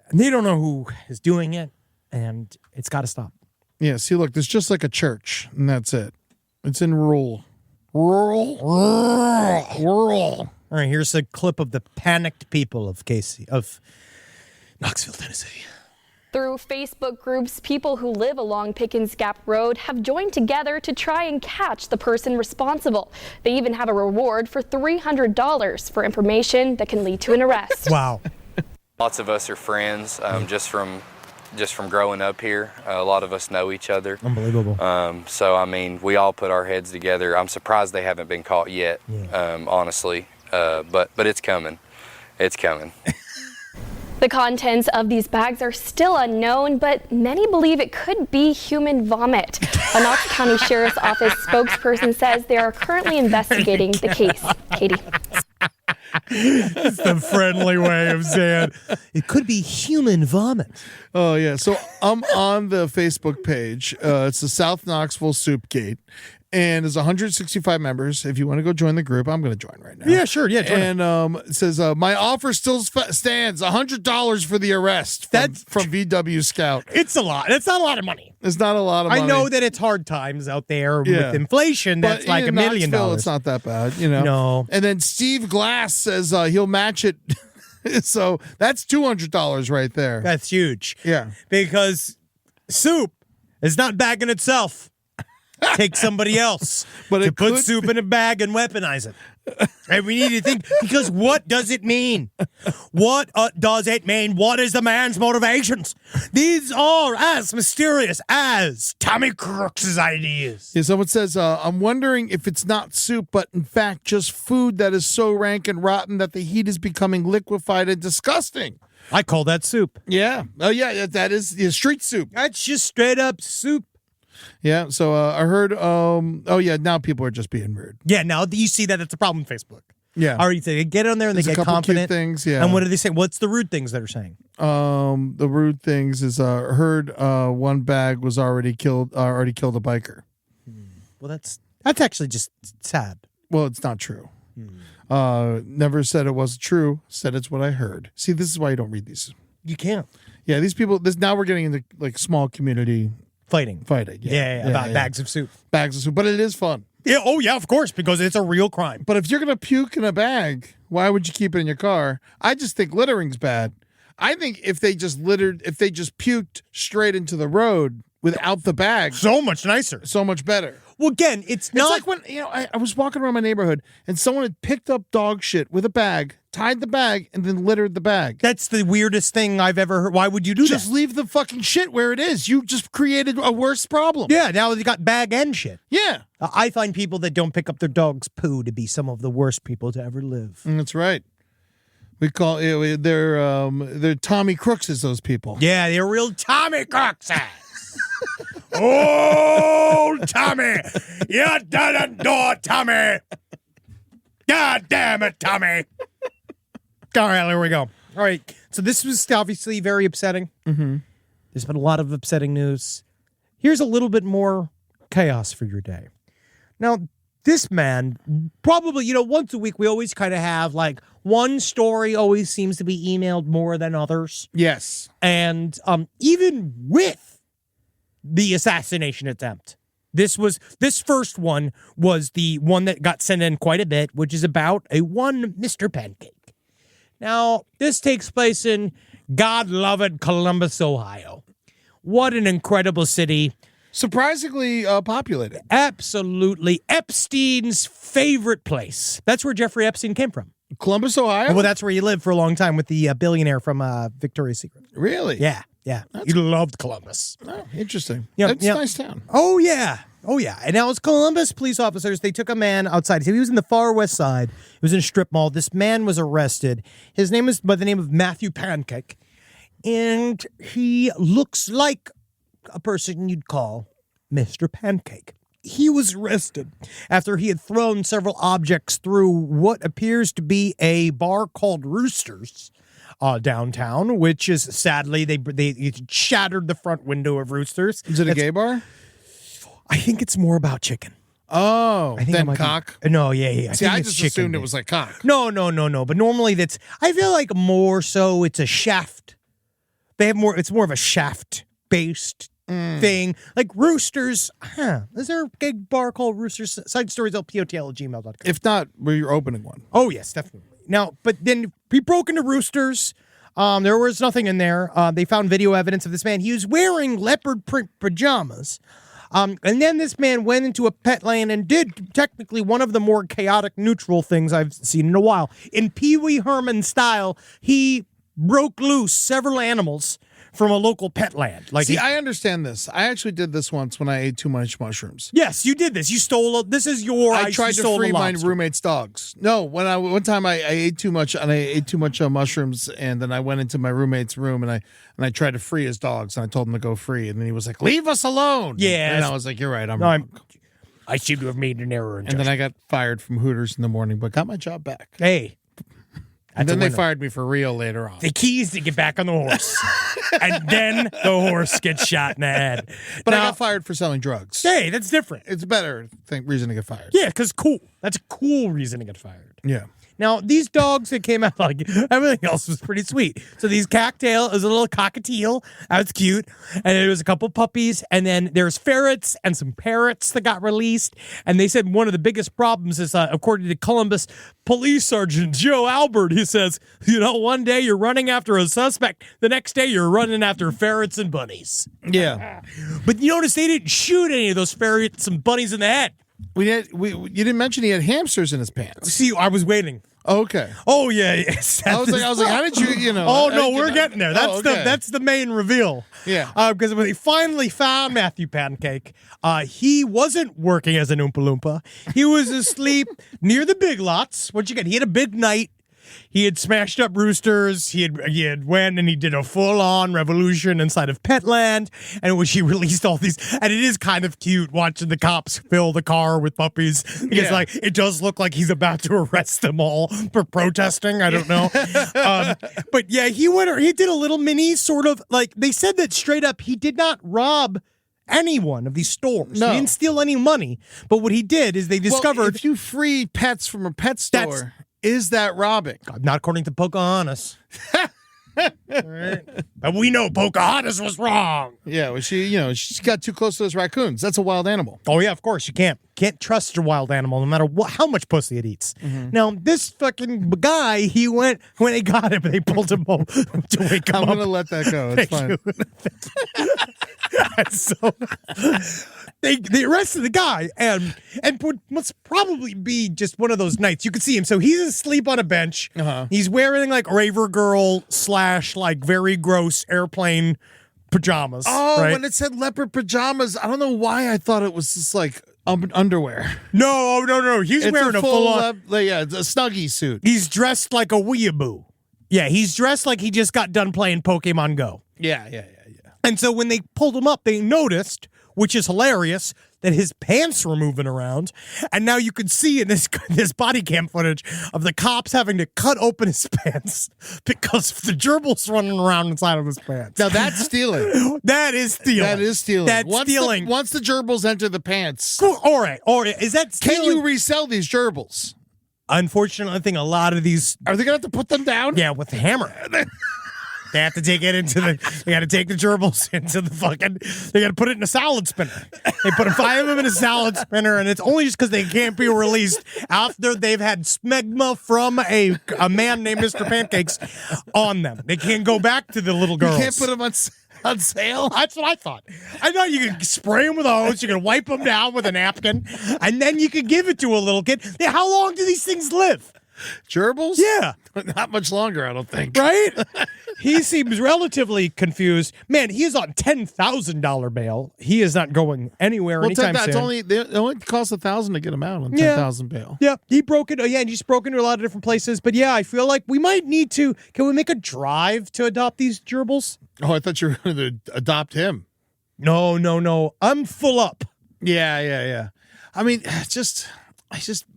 And they don't know who is doing it, and it's got to stop. Yeah, see, look, there's just like a church, and that's it. It's in rural. All right, here's a clip of the panicked people of Knoxville, Tennessee. Through Facebook groups, people who live along Pickens Gap Road have joined together to try and catch the person responsible. They even have a reward for $300 for information that can lead to an arrest. Wow. Lots of us are friends just from growing up here. A lot of us know each other. Unbelievable. So, I mean, we all put our heads together. I'm surprised they haven't been caught yet, honestly. But it's coming. It's coming. The contents of these bags are still unknown, but many believe it could be human vomit. A Knox County Sheriff's Office spokesperson says they are currently investigating the case. Katie. It's the friendly way of saying it could be human vomit. Oh, yeah. So I'm on the Facebook page. It's the South Knoxville Soup Gate. And there's 165 members. If you want to go join the group, I'm going to join right now. Yeah, sure. Yeah, join and it says, my offer still stands, $100 for the arrest from VW Scout. It's a lot. It's not a lot of money. It's not a lot of money. I know that it's hard times out there with inflation. That's like $1 million. It's not that bad, you know. No. And then Steve Glass says he'll match it. So that's $200 right there. That's huge. Yeah. Because soup is not bagging itself. Take somebody else to put soup in a bag and weaponize it. And we need to think, because what does it mean? What does it mean? What is the man's motivations? These are as mysterious as Tommy Crooks' ideas. Yeah, someone says, I'm wondering if it's not soup, but in fact just food that is so rank and rotten that the heat is becoming liquefied and disgusting. I call that soup. Yeah. Oh, yeah, that is street soup. That's just straight up soup. Yeah, so I heard, now people are just being rude. Yeah, now you see that it's a problem with Facebook. Yeah. All right, they get on there and There's they a get couple confident. cute things, yeah. And what do they say? What's the rude things they're saying? The rude things is heard one bag was already killed a biker. Well, that's actually just sad. Well, it's not true. Never said it wasn't true. Said it's what I heard. See, this is why you don't read these. You can't. Yeah, these people. Now we're getting into like small community Fighting. Yeah, About bags of soup. Bags of soup, but it is fun. Yeah. Oh, yeah. Of course, because it's a real crime. But if you're gonna puke in a bag, why would you keep it in your car? I just think littering's bad. I think if they just puked straight into the road without the bag, So much nicer. so much better. Well, again, it's not It's like when I was walking around my neighborhood and someone had picked up dog shit with a bag, tied the bag, and then littered the bag. That's the weirdest thing I've ever heard. Why would you do Just that? leave the fucking shit where it is. You just created a worse problem. Yeah, now they got bag and shit. Yeah. I find people that don't pick up their dog's poo to be some of the worst people to ever live. That's right. We call they're Tommy Crookses, those people. Yeah, they're real Tommy Crooks. Oh, Tommy! You didn't do it, Tommy! God damn it, Tommy! All right, here we go. All right, so this was obviously very upsetting. Mm-hmm. There's been a lot of upsetting news. Here's a little bit more chaos for your day. Now, this man, probably, once a week we always kind of have like one story always seems to be emailed more than others. Yes. And even with the assassination attempt, this first one was the one that got sent in quite a bit, which is about a one Mr. Pancake. Now, this takes place in God-loved Columbus, Ohio. What an incredible city. Surprisingly populated. Absolutely. Epstein's favorite place. That's where Jeffrey Epstein came from. Columbus, Ohio? Well, that's where he lived for a long time with the billionaire from Victoria's Secret. Really? Yeah. He loved Columbus. Oh, interesting. Yep, It's yep. a nice town. Oh, yeah. And now it's Columbus police officers. They took a man outside. He was in the far west side. He was in a strip mall. This man was arrested. His name is by the name of Matthew Pancake. And he looks like a person you'd call Mr. Pancake. he was arrested after he had thrown several objects through what appears to be a bar called Roosters downtown, which is sadly they shattered the front window of Roosters. Is it a gay bar? I think it's more about chicken. Oh, I think then it might cock. No, yeah. See, think I it's just chicken, assumed it dude. was like cock. No. But normally I feel like more so it's a shaft. It's more of a shaft based thing. Like Roosters, is there a gay bar called Roosters? SideStoriesLPOTL@gmail.com. If not, you're opening one. Oh, yes, definitely. Now, but then he broke into Roosters. There was nothing in there. They found video evidence of this man. He was wearing leopard print pajamas. And then this man went into a pet land and did technically one of the more chaotic neutral things I've seen in a while. In Pee Wee Herman style, he broke loose several animals from a local pet land. Like, See, I understand this. I actually did this once when I ate too much mushrooms. yes, you did this. You stole. This is your. I tried to free my lobster. roommate's dogs. No, one time I ate too much and I ate too much mushrooms, and then I went into my roommate's room and I tried to free his dogs, and I told him to go free, and then he was like, "Leave us alone." Yeah, and I was like, "You're right. I'm wrong." I seem to have made an error. And then I got fired from Hooters in the morning, but got my job back. Hey. And then a they winner. fired me for real later on. The key is to get back on the horse. And then the horse gets shot in the head. But I Now, got fired for selling drugs. hey, that's different. It's a better reason to get fired. Yeah, because cool. That's a cool reason to get fired. Yeah. Now, these dogs that came out, like, everything else was pretty sweet. So these cocktail is a little cockatiel. That was cute. And there was a couple puppies. And then there's ferrets and some parrots that got released. And they said one of the biggest problems is, according to Columbus Police Sergeant Joe Albert, he says, one day you're running after a suspect. The next day you're running after ferrets and bunnies. Yeah. But you notice they didn't shoot any of those ferrets and bunnies in the head. You didn't mention he had hamsters in his pants. See, I was waiting. Okay. Oh yeah, yes. I was like, how did you Oh no, we're getting there. That's the main reveal. Yeah. Because when they finally found Matthew Pancake, he wasn't working as an Oompa Loompa. He was asleep near the Big Lots. What'd you get? He had a big night. He had smashed up Roosters. He had went and he did a full-on revolution inside of Petland, and in which he released all these. And it is kind of cute watching the cops fill the car with puppies. Because like it does look like he's about to arrest them all for protesting. I don't know, but yeah, he did a little mini sort of like they said that straight up. He did not rob any one of these stores. No. He didn't steal any money. But what he did is they discovered if you free pets from a pet store. Is that robbing? Not according to Pocahontas. All right. But we know Pocahontas was wrong. Yeah, well, she got too close to those raccoons. That's a wild animal. Oh yeah, of course you can't trust your wild animal no matter how much pussy it eats. Now this fucking guy, he went when they got him, they pulled him home to wake him I'm up. gonna let that go. It's fine. So they arrested the guy and must probably be just one of those nights. You can see him. So he's asleep on a bench. He's wearing like Raver Girl / like very gross airplane pajamas. Oh, right? when it said leopard pajamas, I don't know why I thought it was just like underwear. No. He's It's wearing a full on. it's a Snuggie suit. He's dressed like a weeaboo. Yeah, he's dressed like he just got done playing Pokemon Go. Yeah. And so when they pulled him up, they noticed, which is hilarious, that his pants were moving around. And now you can see in this body cam footage of the cops having to cut open his pants because of the gerbils running around inside of his pants. Now that's stealing. That is stealing. That is stealing. That's stealing. Once the gerbils enter the pants, All right. Is that stealing? can you resell these gerbils? Unfortunately, I think a lot of these... Are they going to have to put them down? Yeah, with the hammer. They have to take it they got to take the gerbils into the they got to put it in a salad spinner. They put 5 of them in a salad spinner, and it's only just because they can't be released after they've had smegma from a man named Mr. Pancakes on them. They can't go back to the little girls. You can't put them on sale? That's what I thought. I thought you could spray them with a hose, you could wipe them down with a napkin, and then you could give it to a little kid. How long do these things live? Gerbils? Yeah. Not much longer, I don't think. Right? He seems relatively confused. Man, he is on $10,000 bail. He is not going anywhere anytime soon. It only costs $1,000 to get him out on $10,000 bail. Yeah, he broke it. Yeah, and he's broken into a lot of different places. But yeah, I feel like we might need to. Can we make a drive to adopt these gerbils? Oh, I thought you were going to adopt him. No. I'm full up. Yeah. I mean,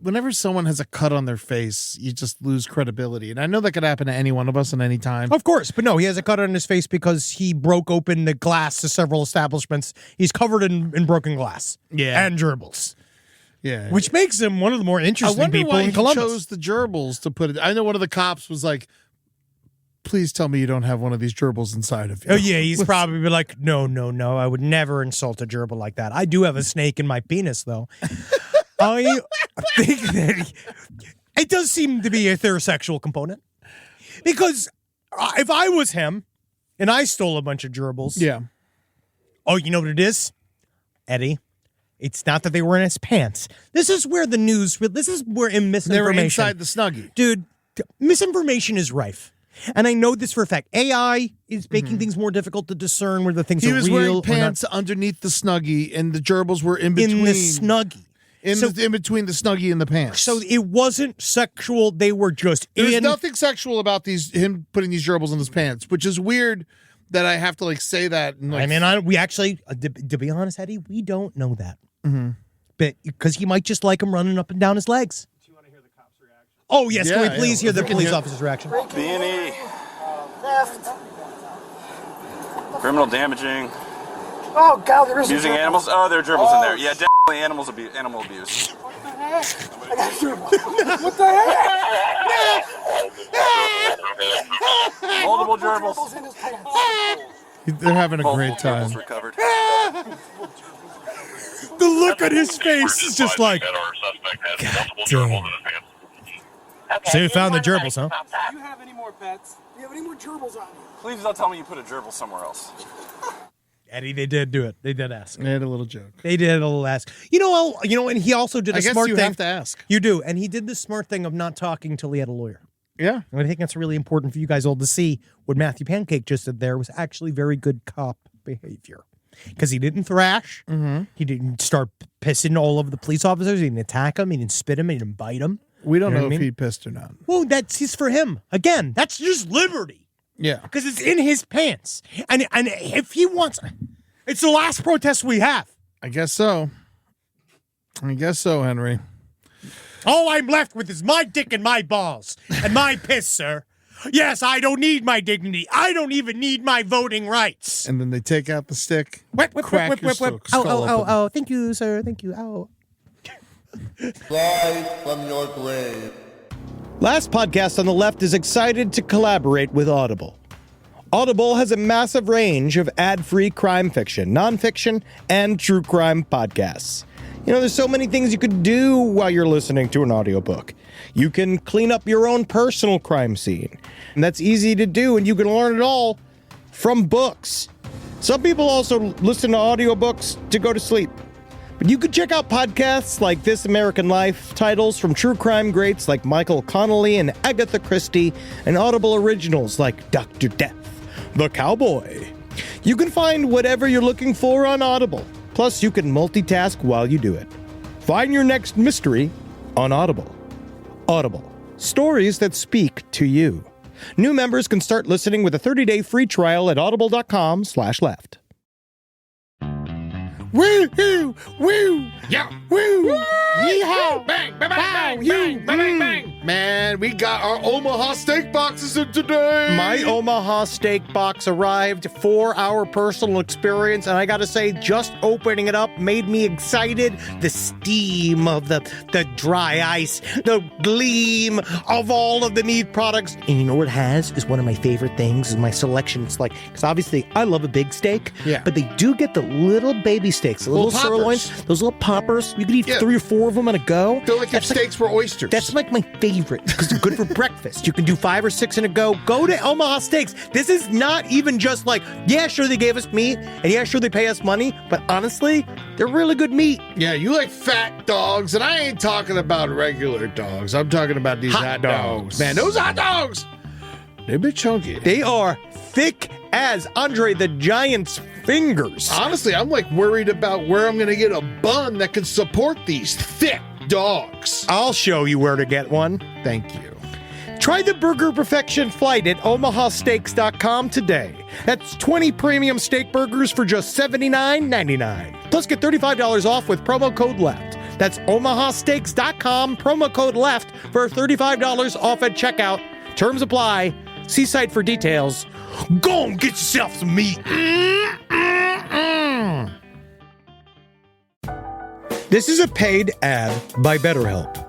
whenever someone has a cut on their face, you just lose credibility. And I know that could happen to any one of us at any time. Of course, but no, he has a cut on his face because he broke open the glass to several establishments. He's covered in broken glass. Yeah. And gerbils. Yeah. Which makes him one of the more I interesting wonder people why in he Columbus. chose the gerbils to put it. I know one of the cops was like, please tell me you don't have one of these gerbils inside of you. Oh, yeah, he's probably like, no, I would never insult a gerbil like that. I do have a snake in my penis, though. I think that it does seem to be a heterosexual component. Because if I was him and I stole a bunch of gerbils. Yeah. Oh, you know what it is? Eddie, it's not that they were in his pants. This is where misinformation. They were inside the Snuggie. Dude, misinformation is rife. And I know this for a fact. AI is making things more difficult to discern whether things are real or not. He was wearing pants underneath the Snuggie, and the gerbils were in between. In the Snuggie. In between the Snuggie and the pants. So it wasn't sexual. They were just There's nothing sexual about him putting these gerbils in his pants, which is weird that I have to say that. And I mean, we actually, to be honest, Eddie, we don't know that. Mm-hmm. But because he might just like him running up and down his legs. Do you want to hear the cop's reaction? Oh, yes. Can we please hear the police officer's reaction? B&E. Theft. Criminal damaging. Oh, God, there is Using animals. Oh, there are gerbils in there. Yeah, definitely animal abuse. What the heck? I got a gerbil. What the heck? Multiple gerbils. In his pants. They're having a great time. Gerbils recovered. The look on his face is just like, God damn. So you found the gerbils, huh? Do you have any more pets? Do you have any more gerbils on you? Please don't tell me you put a gerbil somewhere else. Eddie, they did do it. They did ask. They had a little joke. They did a little ask. And he also did a smart thing. I guess you have to ask. You do. And he did the smart thing of not talking until he had a lawyer. Yeah. And I think that's really important for you guys all to see. What Matthew Pancake just did there was actually very good cop behavior. Because he didn't thrash. Mm-hmm. He didn't start pissing all over the police officers. He didn't attack them. He didn't spit him. He didn't bite him. We don't know if he pissed or not. Well, that's for him. Again, that's just liberty. Yeah. Because it's in his pants. And if he wants... It's the last protest we have. I guess so. Henry. All I'm left with is my dick and my balls and my piss, sir. Yes, I don't need my dignity. I don't even need my voting rights. And then they take out the stick. Whip. Crack your skull open. Oh. Thank you, sir. Thank you. Oh. Rise from your grave. Last Podcast on the Left is excited to collaborate with Audible. Audible has a massive range of ad-free crime fiction, nonfiction, and true crime podcasts. There's so many things you could do while you're listening to an audiobook. You can clean up your own personal crime scene. And that's easy to do, and you can learn it all from books. Some people also listen to audiobooks to go to sleep. But you could check out podcasts like This American Life, titles from true crime greats like Michael Connelly and Agatha Christie, and Audible originals like Dr. Death, The Cowboy. You can find whatever you're looking for on Audible. Plus, you can multitask while you do it. Find your next mystery on Audible. Audible. Stories that speak to you. New members can start listening with a 30-day free trial at audible.com/left. Woo-hoo! Woo! Yeah. Woo! Yeehaw! Bang! Bang! Bang! Bang! Bang! Bang! Man, we got our Omaha steak boxes in today. My Omaha steak box arrived, 4-hour personal experience, and I gotta say, just opening it up made me excited. The steam of the dry ice, the gleam of all of the meat products. And you know what it has is one of my favorite things is my selection. It's because obviously I love a big steak, but they do get the little baby steaks, the little sirloins, those little poppers. You could eat 3 or 4 of them on a go. They're like if steaks were oysters. That's like my favorite because they're good for breakfast. You can do 5 or 6 in a go. Go to Omaha Steaks. This is not even just like, yeah, sure they gave us meat, and yeah, sure they pay us money, but honestly, they're really good meat. Yeah, you like fat dogs, and I ain't talking about regular dogs. I'm talking about these hot dogs. Man, those hot dogs, they've been chunky. They are thick as Andre the Giant's fingers. Honestly, I'm worried about where I'm going to get a bun that can support these thick dogs. I'll show you where to get one. Thank you. Try the Burger Perfection flight at omahasteaks.com today. That's 20 premium steak burgers for just $79.99. Plus get $35 off with promo code LEFT. That's omahasteaks.com, promo code LEFT for $35 off at checkout. Terms apply. See site for details. Go and get yourself some meat. This is a paid ad by BetterHelp.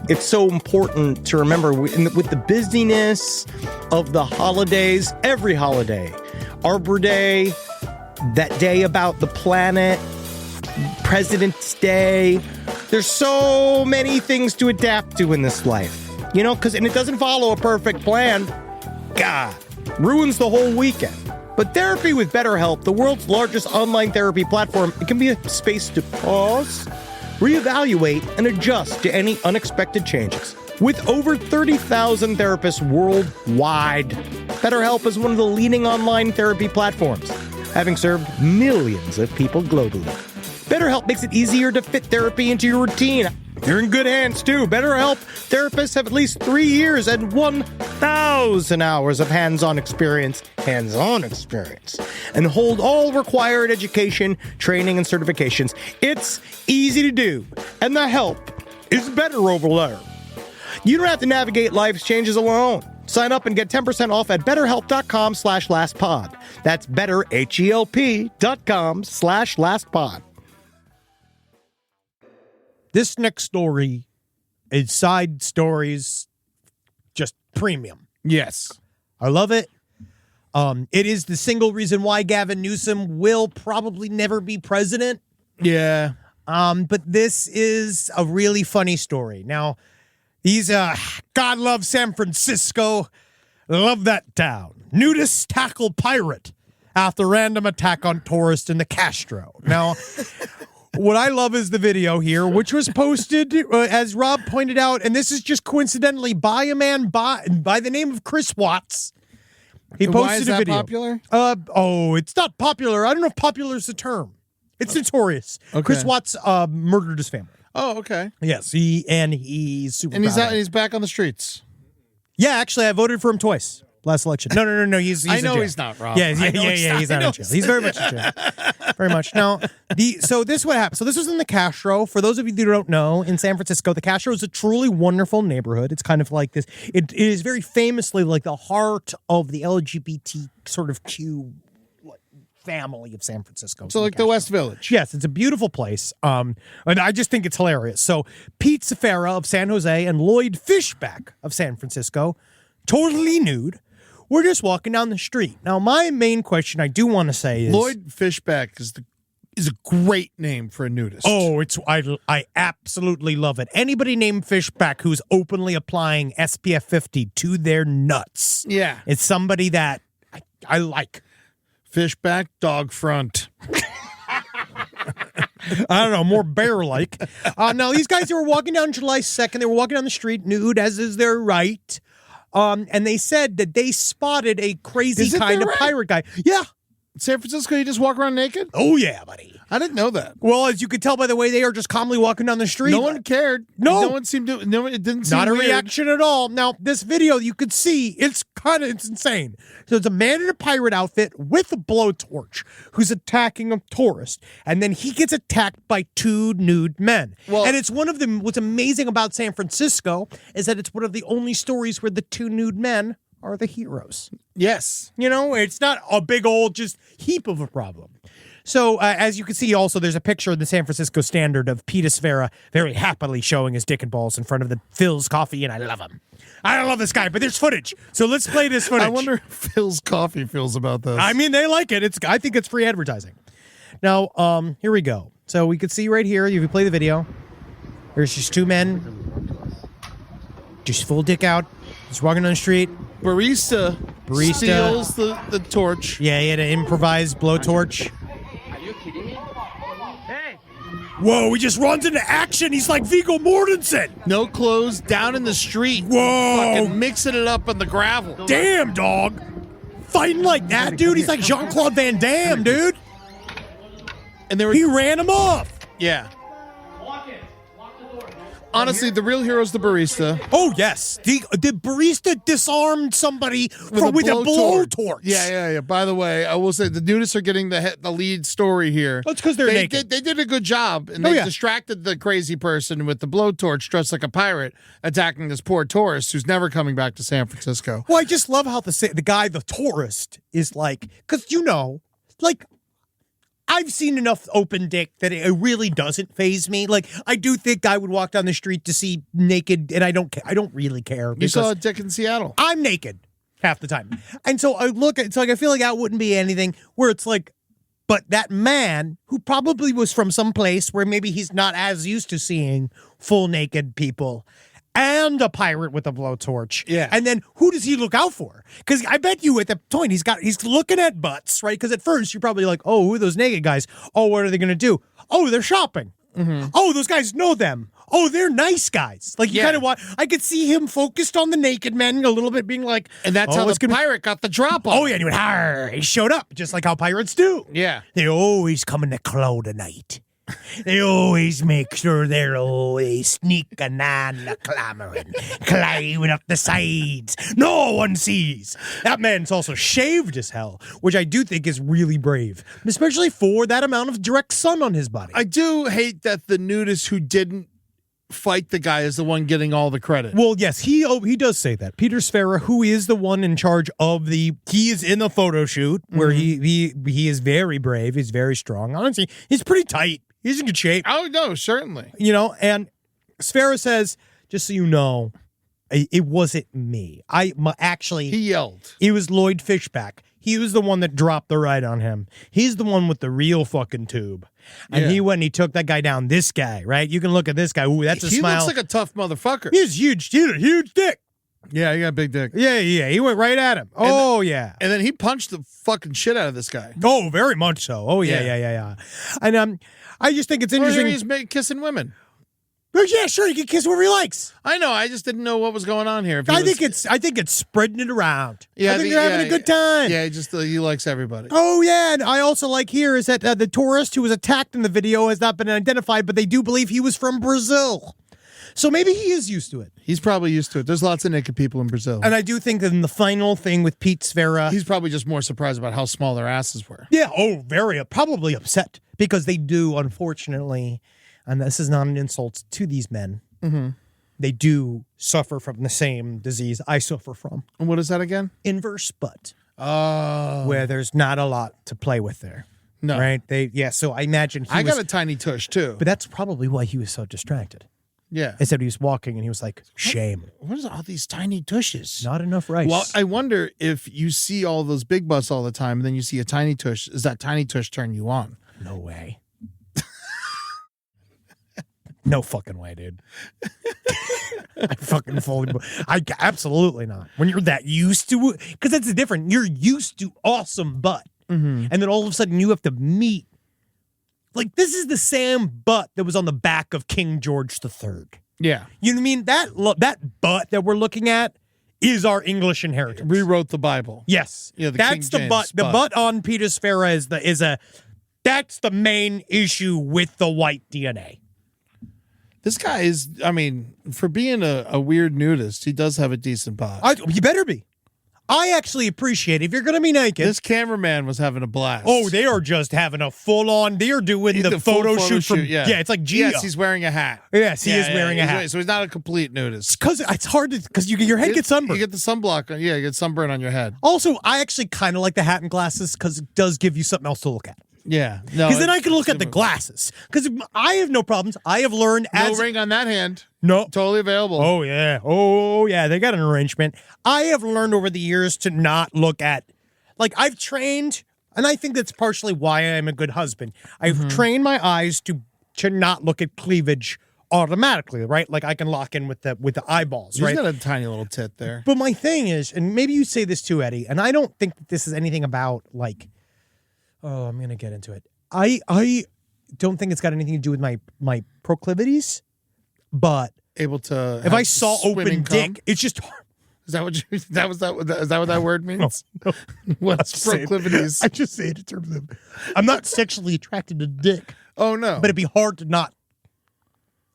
It's so important to remember with the busyness of the holidays, every holiday, Arbor Day, that day about the planet, President's Day. There's so many things to adapt to in this life, and it doesn't follow a perfect plan. God, ruins the whole weekend. But therapy with BetterHelp, the world's largest online therapy platform, it can be a space to pause, reevaluate, and adjust to any unexpected changes. With over 30,000 therapists worldwide, BetterHelp is one of the leading online therapy platforms, having served millions of people globally. BetterHelp makes it easier to fit therapy into your routine. You're in good hands, too. BetterHelp therapists have at least 3 years and 1,000 hours of hands-on experience, and hold all required education, training, and certifications. It's easy to do, and the help is better over there. You don't have to navigate life's changes alone. Sign up and get 10% off at betterhelp.com/lastpod. That's betterhelp.com/lastpod. This next story is side stories, just premium. Yes. I love it. It is the single reason why Gavin Newsom will probably never be president. Yeah. But this is a really funny story. Now, he's God loves San Francisco. Love that town. Nudist tackle pirate after random attack on tourist in the Castro. Now, what I love is the video here, which was posted, as Rob pointed out, and this is just coincidentally by a man by the name of Chris Watts. He posted Why is a that video. popular? It's not popular. I don't know if popular is the term. It's notorious. Okay. Chris Watts murdered his family. Oh, okay. Yes, he's super. And he's proud out. of it. He's back on the streets. Yeah, actually, I voted for him twice last election. No. He's I in know jail. he's not, Rob. Yeah, I know he's not in jail. He's very much in jail. Very much. Now, so this is what happened. So this was in the Castro. For those of you who don't know, in San Francisco, the Castro is a truly wonderful neighborhood. It's kind of like this. It is very famously like the heart of the LGBT sort of Q family of San Francisco. So like the West Village. Yes, it's a beautiful place. And I just think it's hilarious. So Pete Cifera of San Jose and Lloyd Fishback of San Francisco, totally nude, we're just walking down the street. Now, my main question I do want to say is Lloyd Fishback is a great name for a nudist. Oh, I absolutely love it. Anybody named Fishback who's openly applying SPF 50 to their nuts. Yeah. It's somebody that I like. Fishback, dog front. I don't know, more bear-like. Now, these guys, they were walking down July 2nd. They were walking down the street nude, as is their right. And they said that they spotted a crazy kind of pirate guy. Yeah. San Francisco, you just walk around naked? Oh, yeah, buddy. I didn't know that. Well, as you could tell by the way they are just calmly walking down the street. No one cared. No one seemed to. No, it didn't seem not a weird. reaction at all. Now, this video you could see, it's insane. So it's a man in a pirate outfit with a blowtorch who's attacking a tourist, and then he gets attacked by two nude men. Well, and it's one of them. What's amazing about San Francisco is that it's one of the only stories where the two nude men are the heroes. Yes. It's not a big old just heap of a problem. So, as you can see, also, there's a picture in the San Francisco Standard of Peter Cifera very happily showing his dick and balls in front of the Phil's Coffee, and I love him. I don't love this guy, but there's footage. So let's play this footage. I wonder how Phil's Coffee feels about this. I mean, they like it. I think it's free advertising. Now, here we go. So we can see right here, if you play the video, there's just two men, just full dick out, just walking down the street. Barista steals the torch. Yeah, he had an improvised blowtorch. Whoa, he just runs into action. He's like Viggo Mortensen. No clothes, down in the street. Whoa. Fucking mixing it up on the gravel. Damn, dog. Fighting like that, dude. He's like Jean-Claude Van Damme, dude. And he ran him off. Yeah. Honestly, the real hero is the barista. Oh, yes. The barista disarmed somebody with a blowtorch. Yeah. By the way, I will say the nudists are getting the lead story here. That's because they're naked. They did a good job, and they distracted the crazy person with the blowtorch dressed like a pirate attacking this poor tourist who's never coming back to San Francisco. Well, I just love how the guy, the tourist, is like, because, I've seen enough open dick that it really doesn't faze me. Like, I do think I would walk down the street to see naked, and I don't really care. You saw a dick in Seattle. I'm naked half the time. And so I look at, it's like, I feel like that wouldn't be anything where it's like, but that man who probably was from some place where maybe he's not as used to seeing full naked people and a pirate with a blowtorch. Yeah. And then who does he look out for? Because I bet you at the point he's looking at butts, right? Because at first you're probably like, oh, who are those naked guys? Oh, what are they going to do? Oh, they're shopping. Mm-hmm. Oh, those guys know them. Oh, they're nice guys. Like, you kind of want, I could see him focused on the naked men a little bit being like, and that's how the pirate got the drop on. Oh, yeah, and he went, "Arr," he showed up, just like how pirates do. Yeah. They always come in the cloud of night. They always make sure they're always sneaking on the clamoring, climbing up the sides. No one sees. That man's also shaved as hell, which I do think is really brave, especially for that amount of direct sun on his body. I do hate that the nudist who didn't fight the guy is the one getting all the credit. Well, yes, he does say that. Peter Sfera, who is the one in charge of he is in the photo shoot where he is very brave. He's very strong. Honestly, he's pretty tight. He's in good shape. Oh, no, certainly. And Sfera says, just so you know, it wasn't me. He yelled. It was Lloyd Fishback. He was the one that dropped the ride on him. He's the one with the real fucking tube. And he went and he took that guy down. This guy, right? You can look at this guy. Ooh, that's a smile. He looks like a tough motherfucker. He's huge. He had a huge dick. Yeah, he got a big dick. Yeah. He went right at him. And then he punched the fucking shit out of this guy. Oh, very much so. Oh, yeah. And I just think it's interesting. He's kissing women. Yeah, sure. He can kiss whoever he likes. I know. I just didn't know what was going on here. I think it's spreading it around. Yeah, I think they're having a good time. Yeah, he likes everybody. Oh yeah, and I also like here is that the tourist who was attacked in the video has not been identified, but they do believe he was from Brazil. So maybe he is used to it. He's probably used to it. There's lots of naked people in Brazil. And I do think that in the final thing with Pete Sfera, he's probably just more surprised about how small their asses were. Yeah. Oh, probably upset because they do, unfortunately, and this is not an insult to these men. Mm-hmm. They do suffer from the same disease I suffer from. And what is that again? Inverse butt. Oh. Where there's not a lot to play with there. No. Right? So I imagine I got a tiny tush too. But that's probably why he was so distracted. Yeah. They said he was walking and he was like, shame. What is all these tiny tushes? Not enough rice. Well, I wonder if you see all those big butts all the time and then you see a tiny tush, does that tiny tush turn you on? No way. No fucking way, dude. I absolutely not. When you're that used to it, because that's the difference. You're used to awesome butt. Mm-hmm. And then all of a sudden you have to meet. Like, this is the same butt that was on the back of King George III. Yeah. You know what I mean? That butt that we're looking at is our English inheritance. Rewrote the Bible. Yes. Yeah, that's King the butt. James The butt on Peter Sfera that's the main issue with the white DNA. This guy is, for being a weird nudist, he does have a decent butt. You better be. I actually appreciate it. If you're going to be naked. This cameraman was having a blast. Oh, they are just having a full-on, they're doing the photo shoot from, yeah, it's like Gio. Yes, he's wearing a hat. Yes, he is wearing a hat. So he's not a complete nudist. Because it's hard because your head gets sunburned. You get the sunblock, you get sunburn on your head. Also, I actually kind of like the hat and glasses because it does give you something else to look at. Yeah. Because then I can look at the glasses. Because I have no problems. I have learned no ring on that hand. No. Totally available. Oh, yeah. They got an arrangement. I have learned over the years to not look at, I've trained, and I think that's partially why I'm a good husband. I've trained my eyes to not look at cleavage automatically, right? Like I can lock in with the eyeballs, right? He's got a tiny little tit there. But my thing is, and maybe you say this too, Eddie, and I don't think that this is anything about I'm going to get into it. I don't think it's got anything to do with my proclivities, but able to if I saw open dick, it's just hard. Is that what is that what that word means? No. What's proclivities? I just say it in terms of I'm not sexually attracted to dick. Oh no. But it'd be hard to not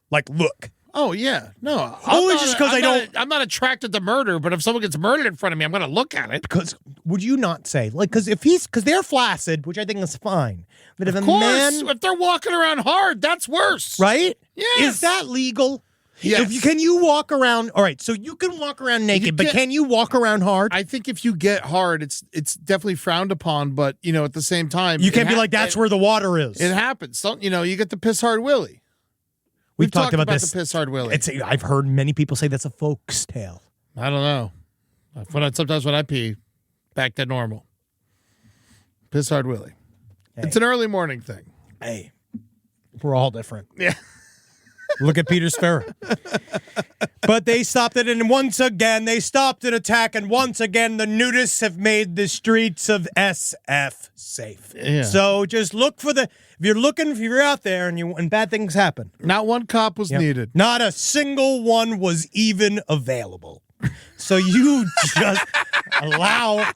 look. Oh yeah, no. Only just 'cause I'm not attracted to murder, but if someone gets murdered in front of me, I'm going to look at it. Because would you not say, like, because they're flaccid, which I think is fine, but if Of a course, man, if they're walking around hard, that's worse, right? Yes. Is that legal? Yes. Can you walk around? All right, so you can walk around naked, but can you walk around hard? I think if you get hard, it's definitely frowned upon. But at the same time, You can't be like, that's where the water is. It happens. Don't you get the piss hard willy? We've talked about this. The piss hard willy. I've heard many people say that's a folk's tale. I don't know. Sometimes when I pee, back to normal. Piss hard willy. Hey. It's an early morning thing. Hey, we're all different. Yeah. Look at Peter Sparrow. But they stopped it, and once again, they stopped an attack, and once again, the nudists have made the streets of SF safe. Yeah. So just look for if you're out there and bad things happen. Not one cop was needed. Not a single one was even available. So you just allow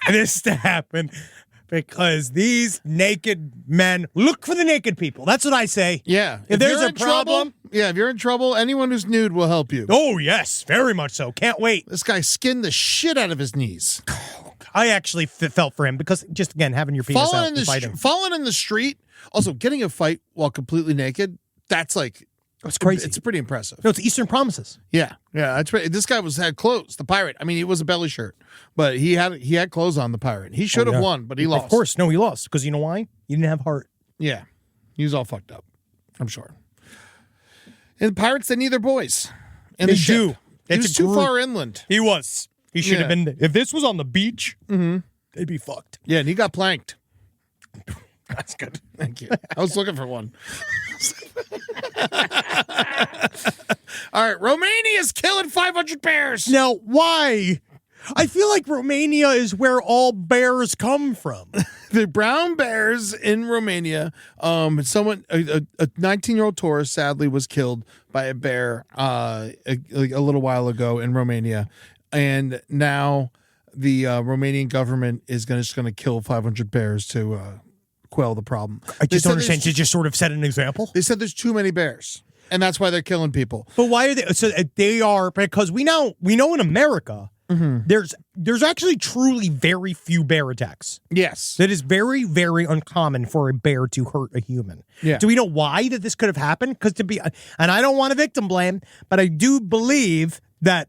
this to happen. Because these naked men, look for the naked people. That's what I say. Yeah. If there's you're a in trouble, problem. if you're in trouble, anyone who's nude will help you. Oh, yes. Very much so. Can't wait. This guy skinned the shit out of his knees. I actually felt for him because, just again, having your penis out and fighting. Falling in the street, also getting a fight while completely naked, that's like... It's crazy. It's pretty impressive. No, it's Eastern Promises. Yeah. That's right. This guy had clothes. The pirate. I mean, it was a belly shirt, but he had clothes on. The pirate. He should have won, but he lost. Of course, no, he lost because you know why? He didn't have heart. Yeah, he was all fucked up. I'm sure. And the pirates, they need their boys. And They the ship. do. He It's was a too group. far inland. He was. He should have been. If this was on the beach, they'd be fucked. Yeah, and he got planked. That's good. Thank you. I was looking for one. All right, Romania's killing 500 bears. Now, why? I feel like Romania is where all bears come from. The brown bears in Romania. A 19-year-old tourist sadly was killed by a bear a little while ago in Romania, and now the Romanian government is just going to kill 500 bears to quell the problem. I just don't understand. To just sort of set an example. They said there's too many bears, and that's why they're killing people. But why are they? So they are because we know in America. There's actually truly very few bear attacks. Yes. That is very, very uncommon for a bear to hurt a human. Yeah. Do we know why that this could have happened? Because and I don't want to victim blame, but I do believe that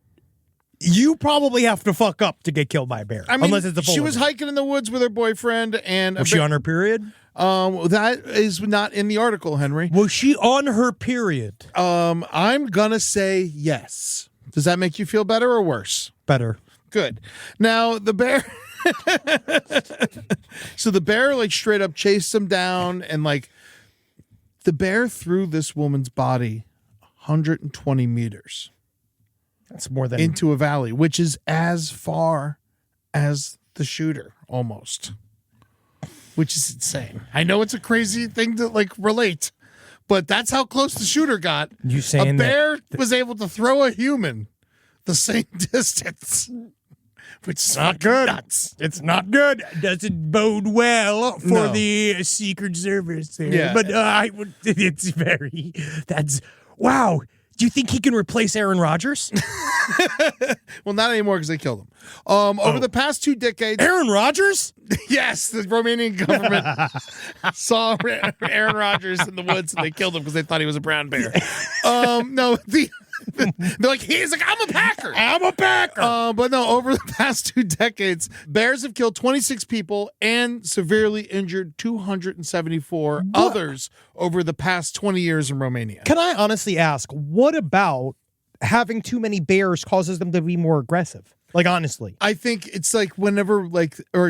you probably have to fuck up to get killed by a bear. I mean, unless it's a she was bullet. hiking in the woods with her boyfriend, and Was she on her period? That is not in the article, Henry. Was she on her period? I'm gonna say yes. Does that make you feel better or worse? Better. Good. Now the bear. So the bear straight up chased him down, and the bear threw this woman's body 120 meters. That's more than into a valley, which is as far as the shooter almost. Which is insane. I know it's a crazy thing to relate, but that's how close the shooter got. You saying a bear was able to throw a human the same distance, which is not good. Nuts. It's not good. Doesn't bode well for the Secret Service there. Yeah. But it's very. That's wow. Do you think he can replace Aaron Rodgers? Well, not anymore because they killed him. Over the past 2 decades, Aaron Rodgers? Yes, the Romanian government saw Aaron Rodgers in the woods and they killed him because they thought he was a brown bear. They're he's like, I'm a Packer. I'm a Packer. But no, over the past 2 decades, bears have killed 26 people and severely injured 274 others over the past 20 years in Romania. Can I honestly ask, what about having too many bears causes them to be more aggressive? Honestly. I think it's whenever,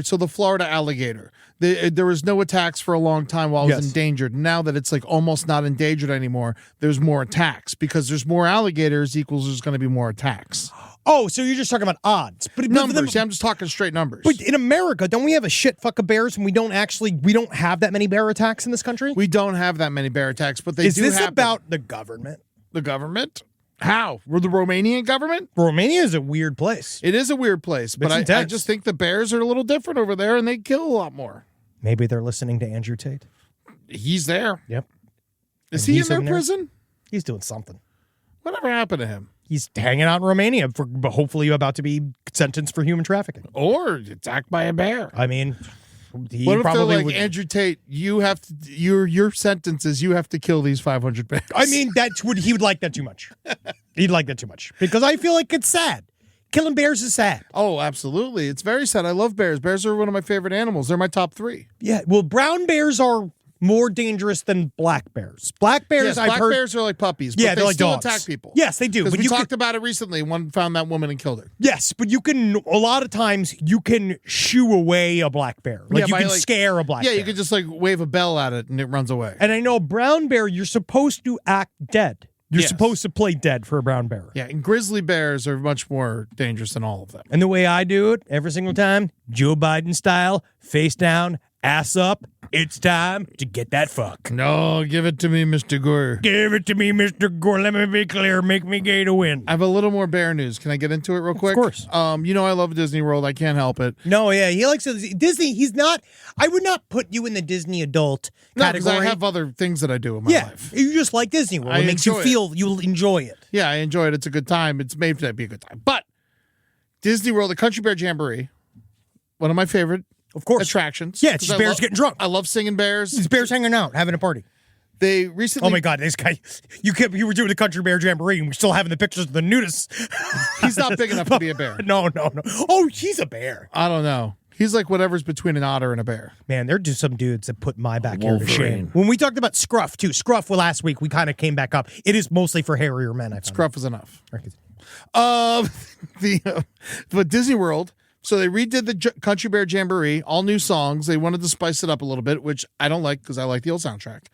so the Florida alligator, there was no attacks for a long time while it was endangered. Now that it's almost not endangered anymore, there's more attacks because there's more alligators equals there's going to be more attacks. Oh, so you're just talking about odds. But numbers. I'm just talking straight numbers. But in America, don't we have a shit fuck of bears and we don't have that many bear attacks in this country? We don't have that many bear attacks, but they Is do this happen. about the government? The government? How? Were the Romanian government? Romania is a weird place. It is a weird place, but I just think the bears are a little different over there and they kill a lot more. Maybe they're listening to Andrew Tate. He's there. Yep. Is he in their prison? He's doing something. Whatever happened to him? He's hanging out in Romania for hopefully about to be sentenced for human trafficking. Or attacked by a bear. I mean, he what if they're probably like, would. Andrew Tate, you have to, your sentence is you have to kill these 500 bears. I mean, he would like that too much. He'd like that too much because I feel like it's sad. Killing bears is sad. Oh, absolutely. It's very sad. I love bears. Bears are one of my favorite animals. They're my top 3. Yeah, well, brown bears are more dangerous than black bears. Black bears, Yes, I've black heard. bears are like puppies, but Yeah, they they're like still dogs. attack people. Yes, they do. Because But we you talked about it recently. One found that woman and killed her. Yes, but you can, a lot of times, you can shoo away a black bear. Like, you by, can scare a black bear. Yeah, you could just like wave a bell at it and it runs away. And I know brown bear, you're supposed to act dead. You're Yes. supposed to play dead for a brown bear. Yeah, and grizzly bears are much more dangerous than all of them. And the way I do it every single time, Joe Biden style, face down, ass up, it's time to get that fuck. No, give it to me, Mr. Gore. Give it to me, Mr. Gore. Let me be clear. Make me gay to win. I have a little more bear news. Can I get into it real quick? Of course. You know I love Disney World. I can't help it. No, yeah, he likes Disney. He's not. I would not put you in the Disney adult No, because category. I have other things that I do in my life. You just like Disney World. I It makes you enjoy feel you'll enjoy it. Yeah, I enjoy it. It's a good time. It's made to be a good time. But Disney World, the Country Bear Jamboree, one of my favorite attractions. Yeah, it's 'Cause just bears getting drunk. I love singing bears. It's bears hanging out, having a party. They recently. Oh my God, this guy! You were doing the Country Bear Jamboree, and we're still having the pictures of the nudists. He's not big enough to be a bear. No. Oh, he's a bear. I don't know. He's like whatever's between an otter and a bear. Man, there are just some dudes that put my backyard to Wolverine. shame. When we talked about Scruff, too. Scruff, well, last week, we kind of came back up. It is mostly for hairier men, I found. Scruff is enough. But Disney World, so they redid the Country Bear Jamboree, all new songs. They wanted to spice it up a little bit, which I don't like because I like the old soundtrack.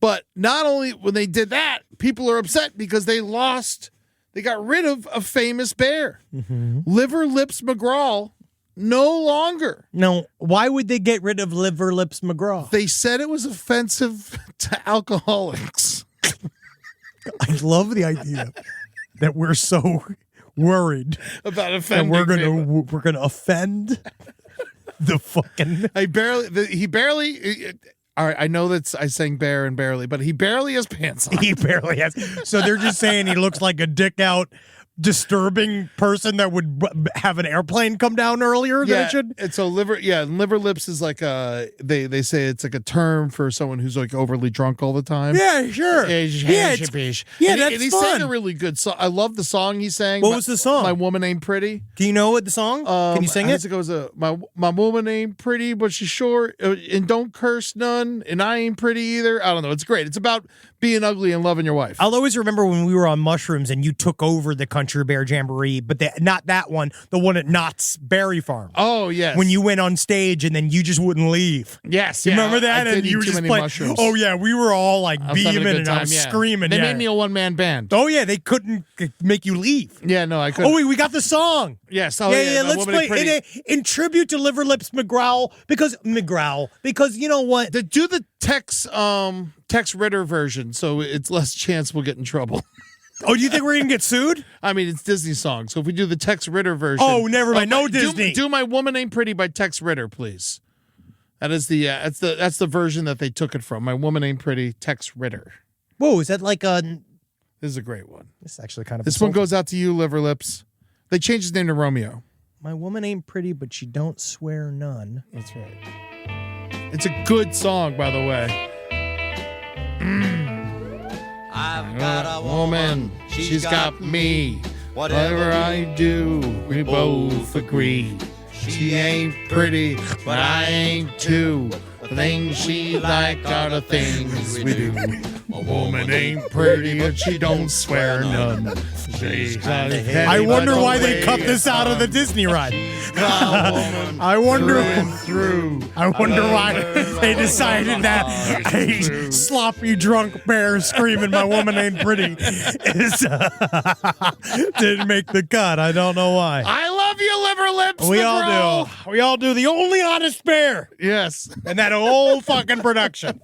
But not only when they did that, people are upset because they got rid of a famous bear. Liver Lips McGraw, no longer. No, why would they get rid of Liver Lips McGraw? They said it was offensive to alcoholics. I love the idea that we're so worried about that offending we're gonna offend the fucking. He barely. All right, I know that I sang bear and barely, but he barely has pants on. He barely has. So they're just saying he looks like a dick out, disturbing person that would have an airplane come down earlier than it should. And so liver lips is like they say it's like a term for someone who's like overly drunk all the time. Yeah, sure. That's and he fun. sang a really good song. I love the song he sang. What was the song? My Woman Ain't Pretty. Do you know what the song? Can you sing I it? guess it goes, my woman ain't pretty, but she's short, and don't curse none, and I ain't pretty either. I don't know. It's great. It's about being ugly and loving your wife. I'll always remember when we were on mushrooms and you took over the Country Bear Jamboree, but not that one, the one at Knott's Berry Farm. Oh, yes. When you went on stage and then you just wouldn't leave. Yes, You yeah, remember that? I did and eat you were too just many playing. mushrooms. Oh yeah, we were all like I was having a beaming good and I time, was yeah. screaming. They yeah. made me a one-man band. Oh yeah, they couldn't make you leave. Yeah, no, I couldn't. Oh wait, we got the song. Yes. yeah. My Let's Woman play Ain't Pretty. it in tribute to Liver Lips McGraw because you know what? Do the Tex Ritter version, so it's less chance we'll get in trouble. Oh, do you think we're gonna get sued? I mean, it's Disney song, so if we do the Tex Ritter version. Oh, never mind. No Disney. Do My Woman Ain't Pretty by Tex Ritter, please. That is that's the version that they took it from. My Woman Ain't Pretty, Tex Ritter. Whoa, is that like a? This is a great one. This is actually kind of. This one goes out to you, Liver Lips. They changed his name to Romeo. My woman ain't pretty, but she don't swear none. That's right. It's a good song, by the way. I've got a Woman, she's got me. Whatever I do, we both agree. She ain't pretty, but I ain't too. The things she like are the things we do. A woman ain't pretty, but she don't swear none. She's got a head I wonder by the why they way cut this it's out of the done. Disney ride. I wonder through. I wonder why they decided that a sloppy drunk bear screaming "My woman ain't pretty" is didn't make the cut. I don't know why. I love you, Liver Lips. We McGraw. all do. We all do. The only honest bear Yes. in that whole fucking production.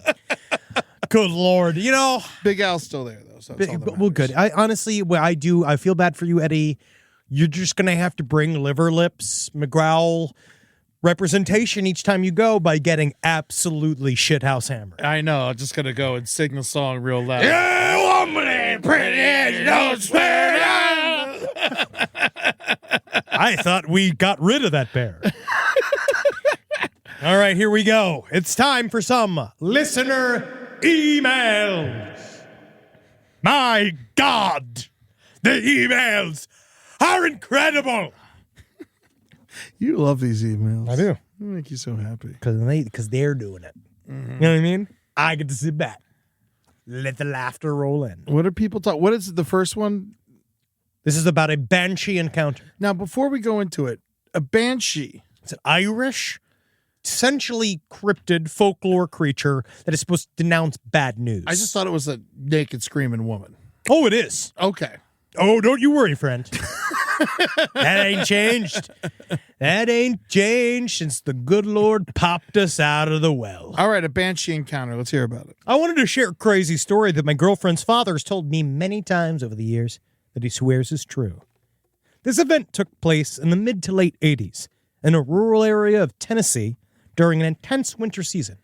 Good Lord. You know, Big Al's still there, though. So it's all that well, matters. good. I honestly, I feel bad for you, Eddie. You're just gonna have to bring Liver Lips McGraw representation each time you go by getting absolutely shithouse hammered. I know. I'm just going to go and sing the song real loud. Yeah, woman ain't pretty as you don't swear it. I thought we got rid of that bear. All right, here we go. It's time for some listener emails. My God, the emails are incredible. You love these emails. I do. They make you so happy. Because they're doing it. You know what I mean? I get to sit back. Let the laughter roll in. What are people talk? What is the first one? This is about a banshee encounter. Now, before we go into it, a banshee. It's an Irish, essentially cryptid folklore creature that is supposed to denounce bad news. I just thought it was a naked screaming woman. Oh, it is. Okay. Oh, don't you worry, friend. That ain't changed. That ain't changed since the good Lord popped us out of the well. All right, a banshee encounter. Let's hear about it. I wanted to share a crazy story that my girlfriend's father has told me many times over the years that he swears is true. This event took place in the mid to late 80s in a rural area of Tennessee during an intense winter season.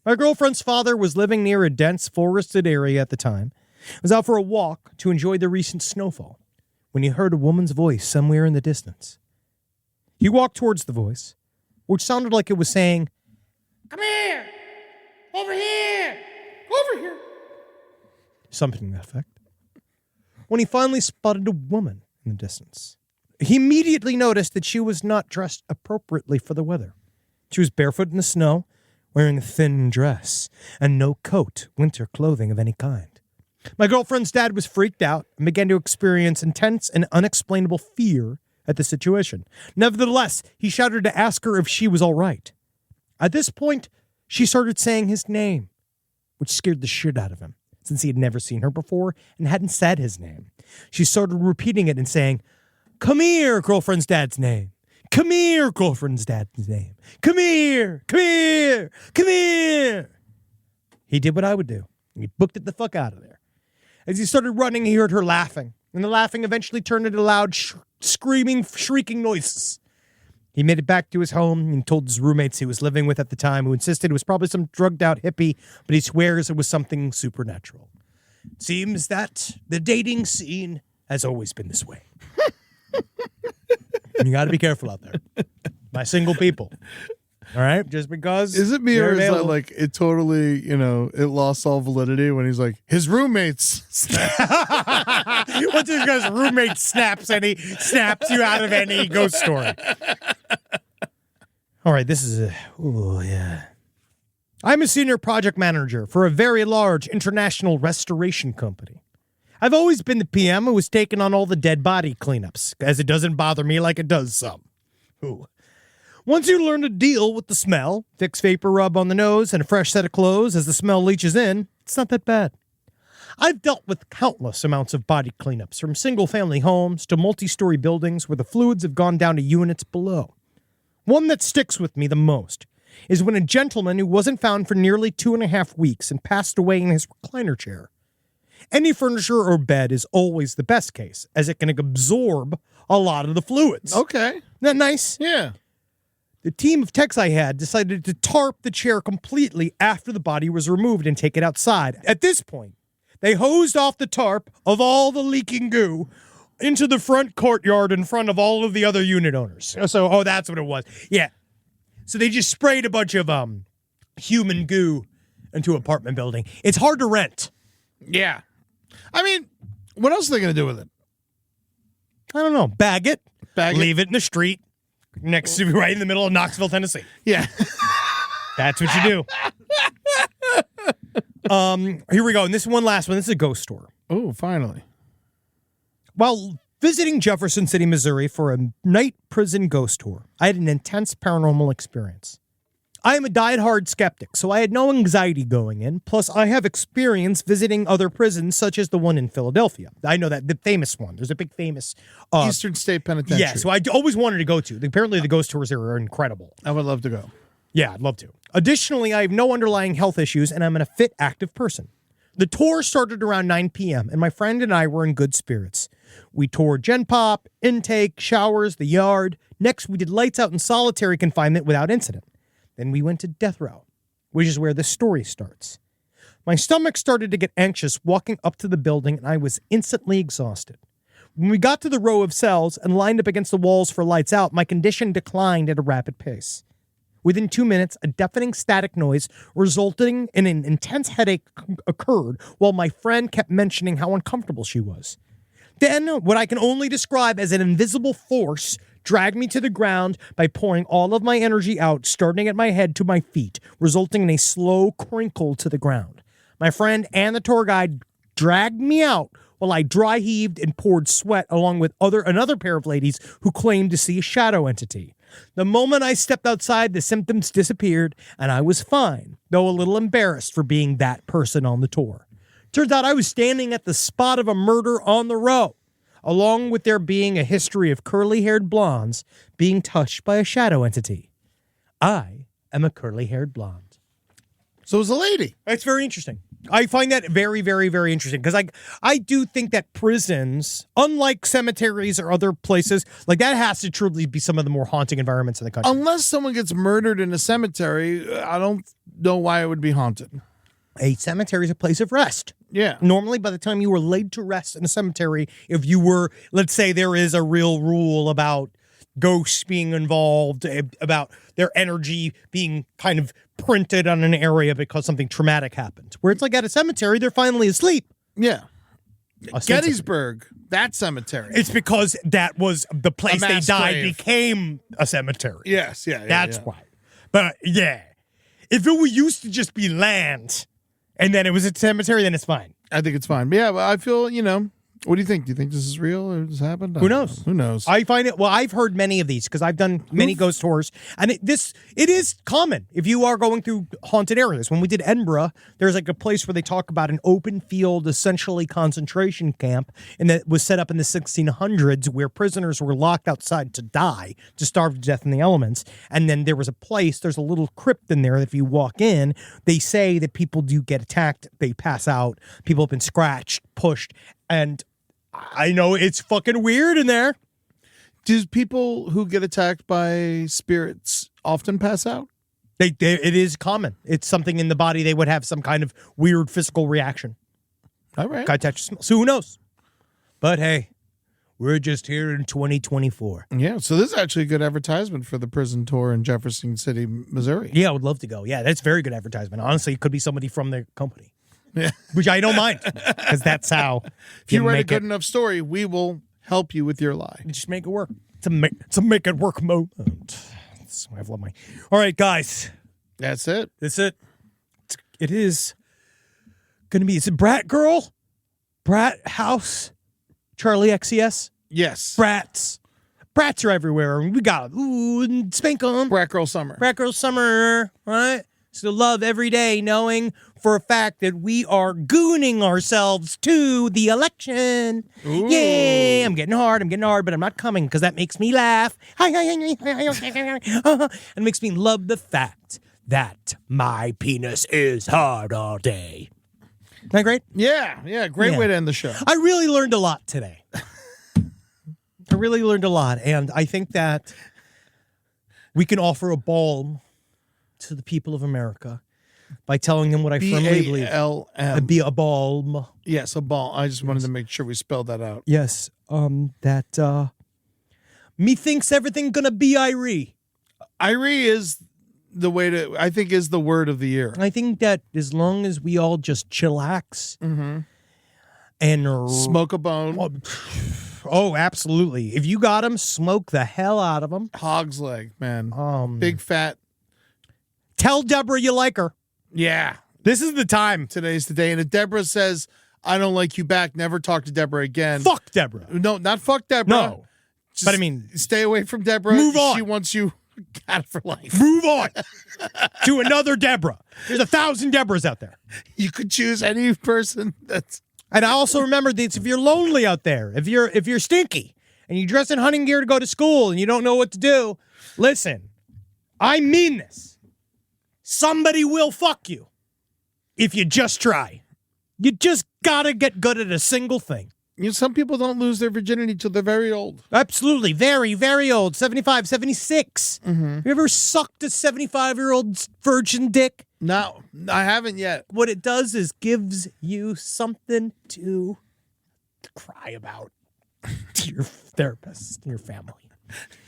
My girlfriend's father was living near a dense forested area at the time. He was out for a walk to enjoy the recent snowfall when he heard a woman's voice somewhere in the distance. He walked towards the voice, which sounded like it was saying, Come here. Over here. Over here. something to that effect. When he finally spotted a woman in the distance, he immediately noticed that she was not dressed appropriately for the weather. She was barefoot in the snow, wearing a thin dress and no coat, winter clothing of any kind. My girlfriend's dad was freaked out and began to experience intense and unexplainable fear at the situation. Nevertheless, he shouted to ask her if she was all right. At this point, she started saying his name, which scared the shit out of him, since he had never seen her before and hadn't said his name. She started repeating it and saying, "Come here, girlfriend's dad's name. Come here, girlfriend's dad's name. Come here, come here, come here." He did what I would do. He booked it the fuck out of there. As he started running, he heard her laughing, and the laughing eventually turned into loud, screaming, shrieking noises. He made it back to his home and told his roommates he was living with at the time, who insisted it was probably some drugged-out hippie, but he swears it was something supernatural. It seems that the dating scene has always been this way. You got to be careful out there. My single people. All right? Just because. Is it me or is that like it totally, it lost all validity when he's like, his roommates. Once this guy's roommate snaps and he snaps you out of any ghost story. All right, this is I'm a senior project manager for a very large international restoration company. I've always been the PM who was taking on all the dead body cleanups, as it doesn't bother me like it does some. Ooh. Once you learn to deal with the smell, Vicks Vapor Rub on the nose, and a fresh set of clothes as the smell leaches in, it's not that bad. I've dealt with countless amounts of body cleanups, from single-family homes to multi-story buildings where the fluids have gone down to units below. One that sticks with me the most is when a gentleman who wasn't found for nearly 2.5 weeks and passed away in his recliner chair. Any furniture or bed is always the best case, as it can absorb a lot of the fluids. Okay. Isn't that nice? Yeah. The team of techs I had decided to tarp the chair completely after the body was removed and take it outside. At this point, they hosed off the tarp of all the leaking goo into the front courtyard in front of all of the other unit owners. So, that's what it was. Yeah. So they just sprayed a bunch of human goo into an apartment building. It's hard to rent. Yeah. I mean, what else are they going to do with it? I don't know. Bag it. Leave it in the street next to right in the middle of Knoxville, Tennessee. Yeah. That's what you do. Here we go. And this is one last one. This is a ghost story. Oh, finally. While visiting Jefferson City, Missouri for a night prison ghost tour, I had an intense paranormal experience. I am a diehard skeptic, so I had no anxiety going in. Plus, I have experience visiting other prisons, such as the one in Philadelphia. I know that, the famous one. There's a big famous... Eastern State Penitentiary. Yeah, so I always wanted to go to. Apparently, the ghost tours there are incredible. I would love to go. Yeah, I'd love to. Additionally, I have no underlying health issues, and I'm a fit, active person. The tour started around 9 p.m., and my friend and I were in good spirits. We toured Gen Pop, intake, showers, the yard. Next, we did lights out in solitary confinement without incident. Then we went to death row, which is where the story starts. My stomach started to get anxious walking up to the building, and I was instantly exhausted. When we got to the row of cells and lined up against the walls for lights out, my condition declined at a rapid pace. Within 2 minutes, a deafening static noise resulting in an intense headache occurred while my friend kept mentioning how uncomfortable she was. Then, what I can only describe as an invisible force dragged me to the ground by pouring all of my energy out, starting at my head to my feet, resulting in a slow crinkle to the ground. My friend and the tour guide dragged me out while I dry heaved and poured sweat along with another pair of ladies who claimed to see a shadow entity. The moment I stepped outside, the symptoms disappeared, and I was fine, though a little embarrassed for being that person on the tour. Turns out I was standing at the spot of a murder on the row, along with there being a history of curly-haired blondes being touched by a shadow entity. I am a curly-haired blonde. So it was a lady. It's very interesting. I find that very, very, very interesting because I do think that prisons, unlike cemeteries or other places, like that has to truly be some of the more haunting environments in the country. Unless someone gets murdered in a cemetery, I don't know why it would be haunted. A cemetery is a place of rest. Yeah. Normally, by the time you were laid to rest in a cemetery, if you were, let's say there is a real rule about ghosts being involved, about their energy being kind of printed on an area because something traumatic happened. Where it's like at a cemetery, they're finally asleep. Yeah. Gettysburg, that cemetery. It's because that was the place they died grave. Became a cemetery. Yes, That's yeah. why. But yeah, if it used to just be land and then it was a cemetery, then it's fine. I think it's fine. But yeah, but I feel, what do you think? Do you think this is real or this happened? Who knows? Who knows? I find it, well, I've heard many of these because I've done many ghost tours. And it is common if you are going through haunted areas. When we did Edinburgh, there's like a place where they talk about an open field, essentially concentration camp, and that was set up in the 1600s where prisoners were locked outside to die, to starve to death in the elements. And then there's a little crypt in there that if you walk in, they say that people do get attacked, they pass out, people have been scratched, pushed, and I know it's fucking weird in there. Do people who get attacked by spirits often pass out? It is common. It's something in the body. They would have some kind of weird physical reaction. All right. Got touch. So who knows? But hey, we're just here in 2024. Yeah. So this is actually a good advertisement for the prison tour in Jefferson City, Missouri. Yeah, I would love to go. Yeah, that's very good advertisement. Honestly, it could be somebody from the company. Yeah. Which I don't mind because that's how. If you write a good enough story, we will help you with your lie. Just make it work. It's a make it work moment. I've loved my. All right, guys. That's it. That's it. It is going to be. Is it Brat Girl? Brat House? Charlie XCS? Yes. Brats. Brats are everywhere. We got and spank them. Brat Girl Summer. Brat Girl Summer. Right? So love every day, knowing for a fact that we are gooning ourselves to the election. Ooh. Yay! I'm getting hard, but I'm not coming because that makes me laugh. It makes me love the fact that my penis is hard all day. Isn't that great? Yeah. Great way to end the show. I really learned a lot today. And I think that we can offer a balm to the people of America by telling them what I firmly believe. B-A-L-M. Be a balm. Yes, a balm. I just wanted to make sure we spelled that out. Yes. That methinks everything gonna be Irie. Irie is the way to, I think, is the word of the year. I think that as long as we all just chillax and smoke a bone. Oh, absolutely. If you got them, smoke the hell out of them. Hog's leg, man. Big fat. Tell Deborah you like her. Yeah. This is the time. Today's the day. And if Deborah says, I don't like you back, never talk to Deborah again. Fuck Deborah. No, not fuck Deborah. No. But I mean, stay away from Deborah. Move on. She wants you out for life. Move on to another Deborah. There's 1,000 Deborahs out there. You could choose any person that's. And I also remember this: if you're lonely out there, if you're stinky and you dress in hunting gear to go to school and you don't know what to do, listen. I mean this. Somebody will fuck you if you just try. You just gotta get good at a single thing. Some people don't lose their virginity till they're very old. Absolutely. Very, very old. 75, 76. You ever sucked a 75-year-old virgin dick? No, I haven't yet. What it does is gives you something to cry about to your therapist and your family.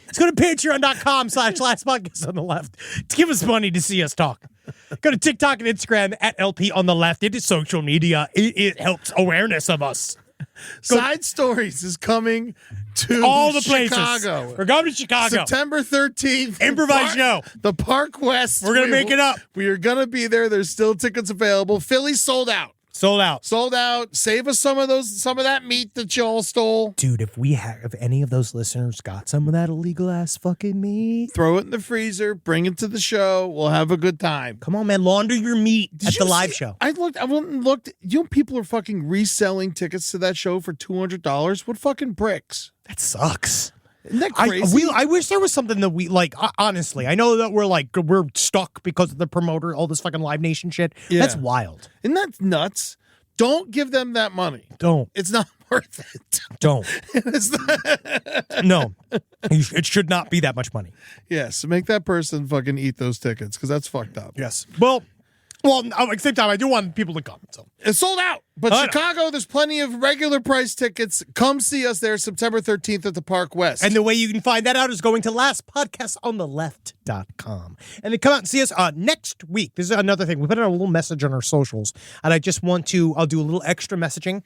Let's go to patreon.com/Last Podcast on the Left to give us money to see us talk. Go to TikTok and Instagram at LP on the Left. It is social media. It helps awareness of us. Side Stories is coming to all the Chicago. places. We're going to Chicago. September 13th. Improvised show. The Park West. We're going to make it up. We are going to be there. There's still tickets available. Philly sold out. Sold out. Sold out. Save us some of that meat that y'all stole. Dude, if any of those listeners got some of that illegal ass fucking meat, throw it in the freezer, bring it to the show. We'll have a good time. Come on, man. Launder your meat at the live show. I went and looked. You know, people are fucking reselling tickets to that show for $200. What fucking bricks? That sucks. Isn't that crazy? I wish there was something that we like. Honestly, I know that we're stuck because of the promoter, all this fucking Live Nation shit. Yeah. That's wild. Isn't that nuts? Don't give them that money. Don't. It's not worth it. Don't. It's not. No. It should not be that much money. Yes. Make that person fucking eat those tickets because that's fucked up. Yes. Well, at the same time, I do want people to come. So it's sold out. But Chicago, there's plenty of regular price tickets. Come see us there September 13th at the Park West. And the way you can find that out is going to lastpodcastonTheLeft.com. And then come out and see us next week. This is another thing. We put out a little message on our socials, and I'll do a little extra messaging.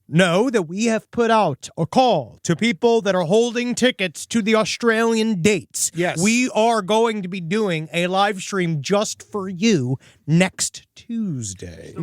Know that we have put out a call to people that are holding tickets to the Australian dates. Yes. We are going to be doing a live stream just for you next Tuesday.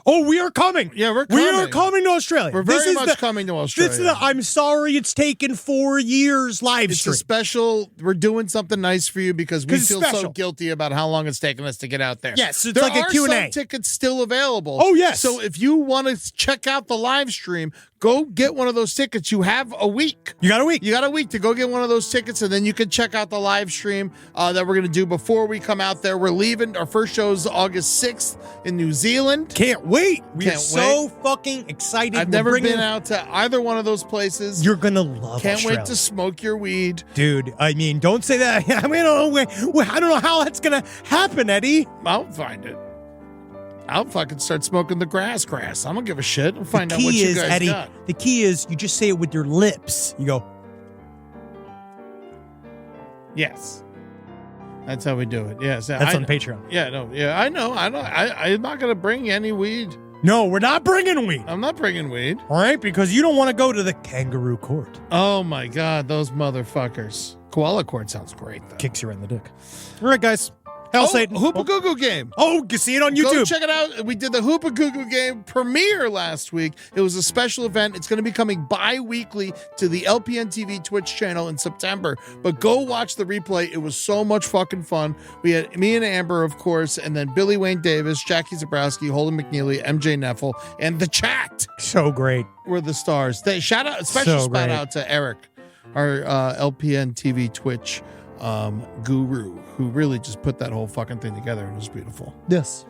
Oh, we are coming. Yeah, we're coming. We are coming to Australia. We're very much coming to Australia. This is I'm sorry it's taken 4 years live It's stream. a special. We're doing something nice for you because we 'Cause it's feel special. so guilty about how long it's taken us to get out there. Yes, it's there like a are Q&A. some tickets still available. Oh, yes. So if you want to check out the live stream, go get one of those tickets. You have a week. You got a week. You got a week to go get one of those tickets, and then you can check out the live stream that we're going to do before we come out there. We're leaving. Our first show is August 6th in New Zealand. Can't wait. We're Can't so fucking excited. I've never been out to either one of those places. You're going to love Can't Australia. wait to smoke your weed. Dude, I mean, don't say that. I mean, I don't know how that's going to happen, Eddie. I'll find it. I'll fucking start smoking the grass. I don't give a shit. I'll find out The what key you is, guys Eddie, got. the key is you just say it with your lips. You go, Yes. That's how we do it. Yes. that's on Patreon. Yeah, no. Yeah, I know. I'm not going to bring any weed. No, we're not bringing weed. I'm not bringing weed. All right? Because you don't want to go to the kangaroo court. Oh, my God. Those motherfuckers. Koala court sounds great, though. Kicks you right in the dick. All right, guys. Hell Satan. Hoopa Goo Goo game. Oh, you see it on YouTube. Go check it out. We did the Hoopa Goo Goo game premiere last week. It was a special event. It's going to be coming bi-weekly to the LPN TV Twitch channel in September. But go watch the replay. It was so much fucking fun. We had me and Amber, of course, and then Billy Wayne Davis, Jackie Zabrowski, Holden McNeely, MJ Neffel, and the chat So great. were the stars. Special So shout great. out to Eric, our LPN TV Twitch guru, who really just put that whole fucking thing together, and it was beautiful. Yes.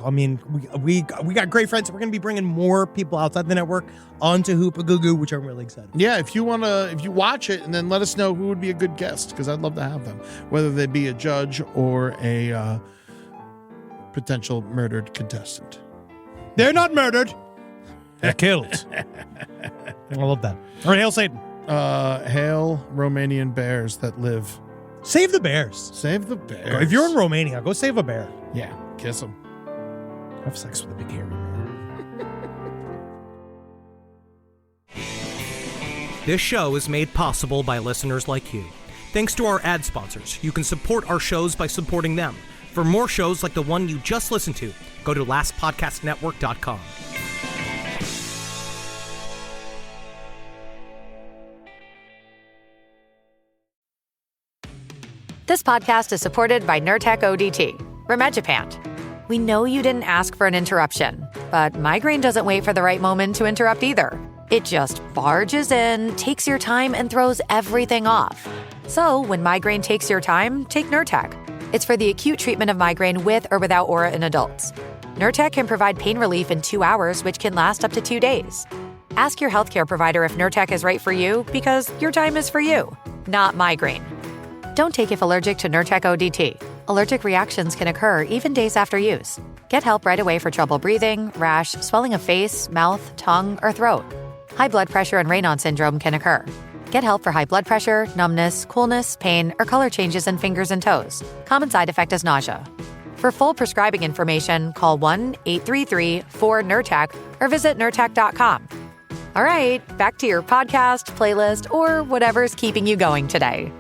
I mean, we got great friends. We're going to be bringing more people outside the network onto Hoopa Goo Goo, which I'm really excited. Yeah, if you watch it and then let us know who would be a good guest, because I'd love to have them, whether they be a judge or a potential murdered contestant. They're not murdered. They're killed. I love that. All right, hail Satan. Hail Romanian bears that live. Save the bears. Save the bears. If you're in Romania, go save a bear. Yeah, kiss them. Have sex with a big hairy man. This show is made possible by listeners like you. Thanks to our ad sponsors, you can support our shows by supporting them. For more shows like the one you just listened to, go to lastpodcastnetwork.com. This podcast is supported by Nurtec ODT, Rimegepant. We know you didn't ask for an interruption, but migraine doesn't wait for the right moment to interrupt either. It just barges in, takes your time, and throws everything off. So when migraine takes your time, take Nurtec. It's for the acute treatment of migraine with or without aura in adults. Nurtec can provide pain relief in 2 hours, which can last up to 2 days. Ask your healthcare provider if Nurtec is right for you, because your time is for you, not migraine. Don't take if allergic to Nurtec ODT. Allergic reactions can occur even days after use. Get help right away for trouble breathing, rash, swelling of face, mouth, tongue, or throat. High blood pressure and Raynaud syndrome can occur. Get help for high blood pressure, numbness, coolness, pain, or color changes in fingers and toes. Common side effect is nausea. For full prescribing information, call 1-833-4-NERTAC or visit Nurtec.com. All right, back to your podcast, playlist, or whatever's keeping you going today.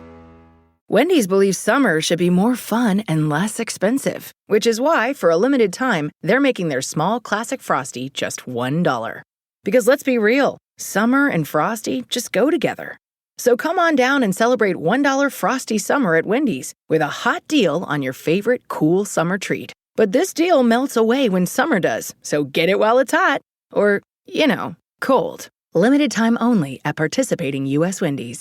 Wendy's believes summer should be more fun and less expensive, which is why, for a limited time, they're making their small classic Frosty just $1. Because let's be real, summer and Frosty just go together. So come on down and celebrate $1 Frosty summer at Wendy's with a hot deal on your favorite cool summer treat. But this deal melts away when summer does, so get it while it's hot. Or, cold. Limited time only at participating U.S. Wendy's.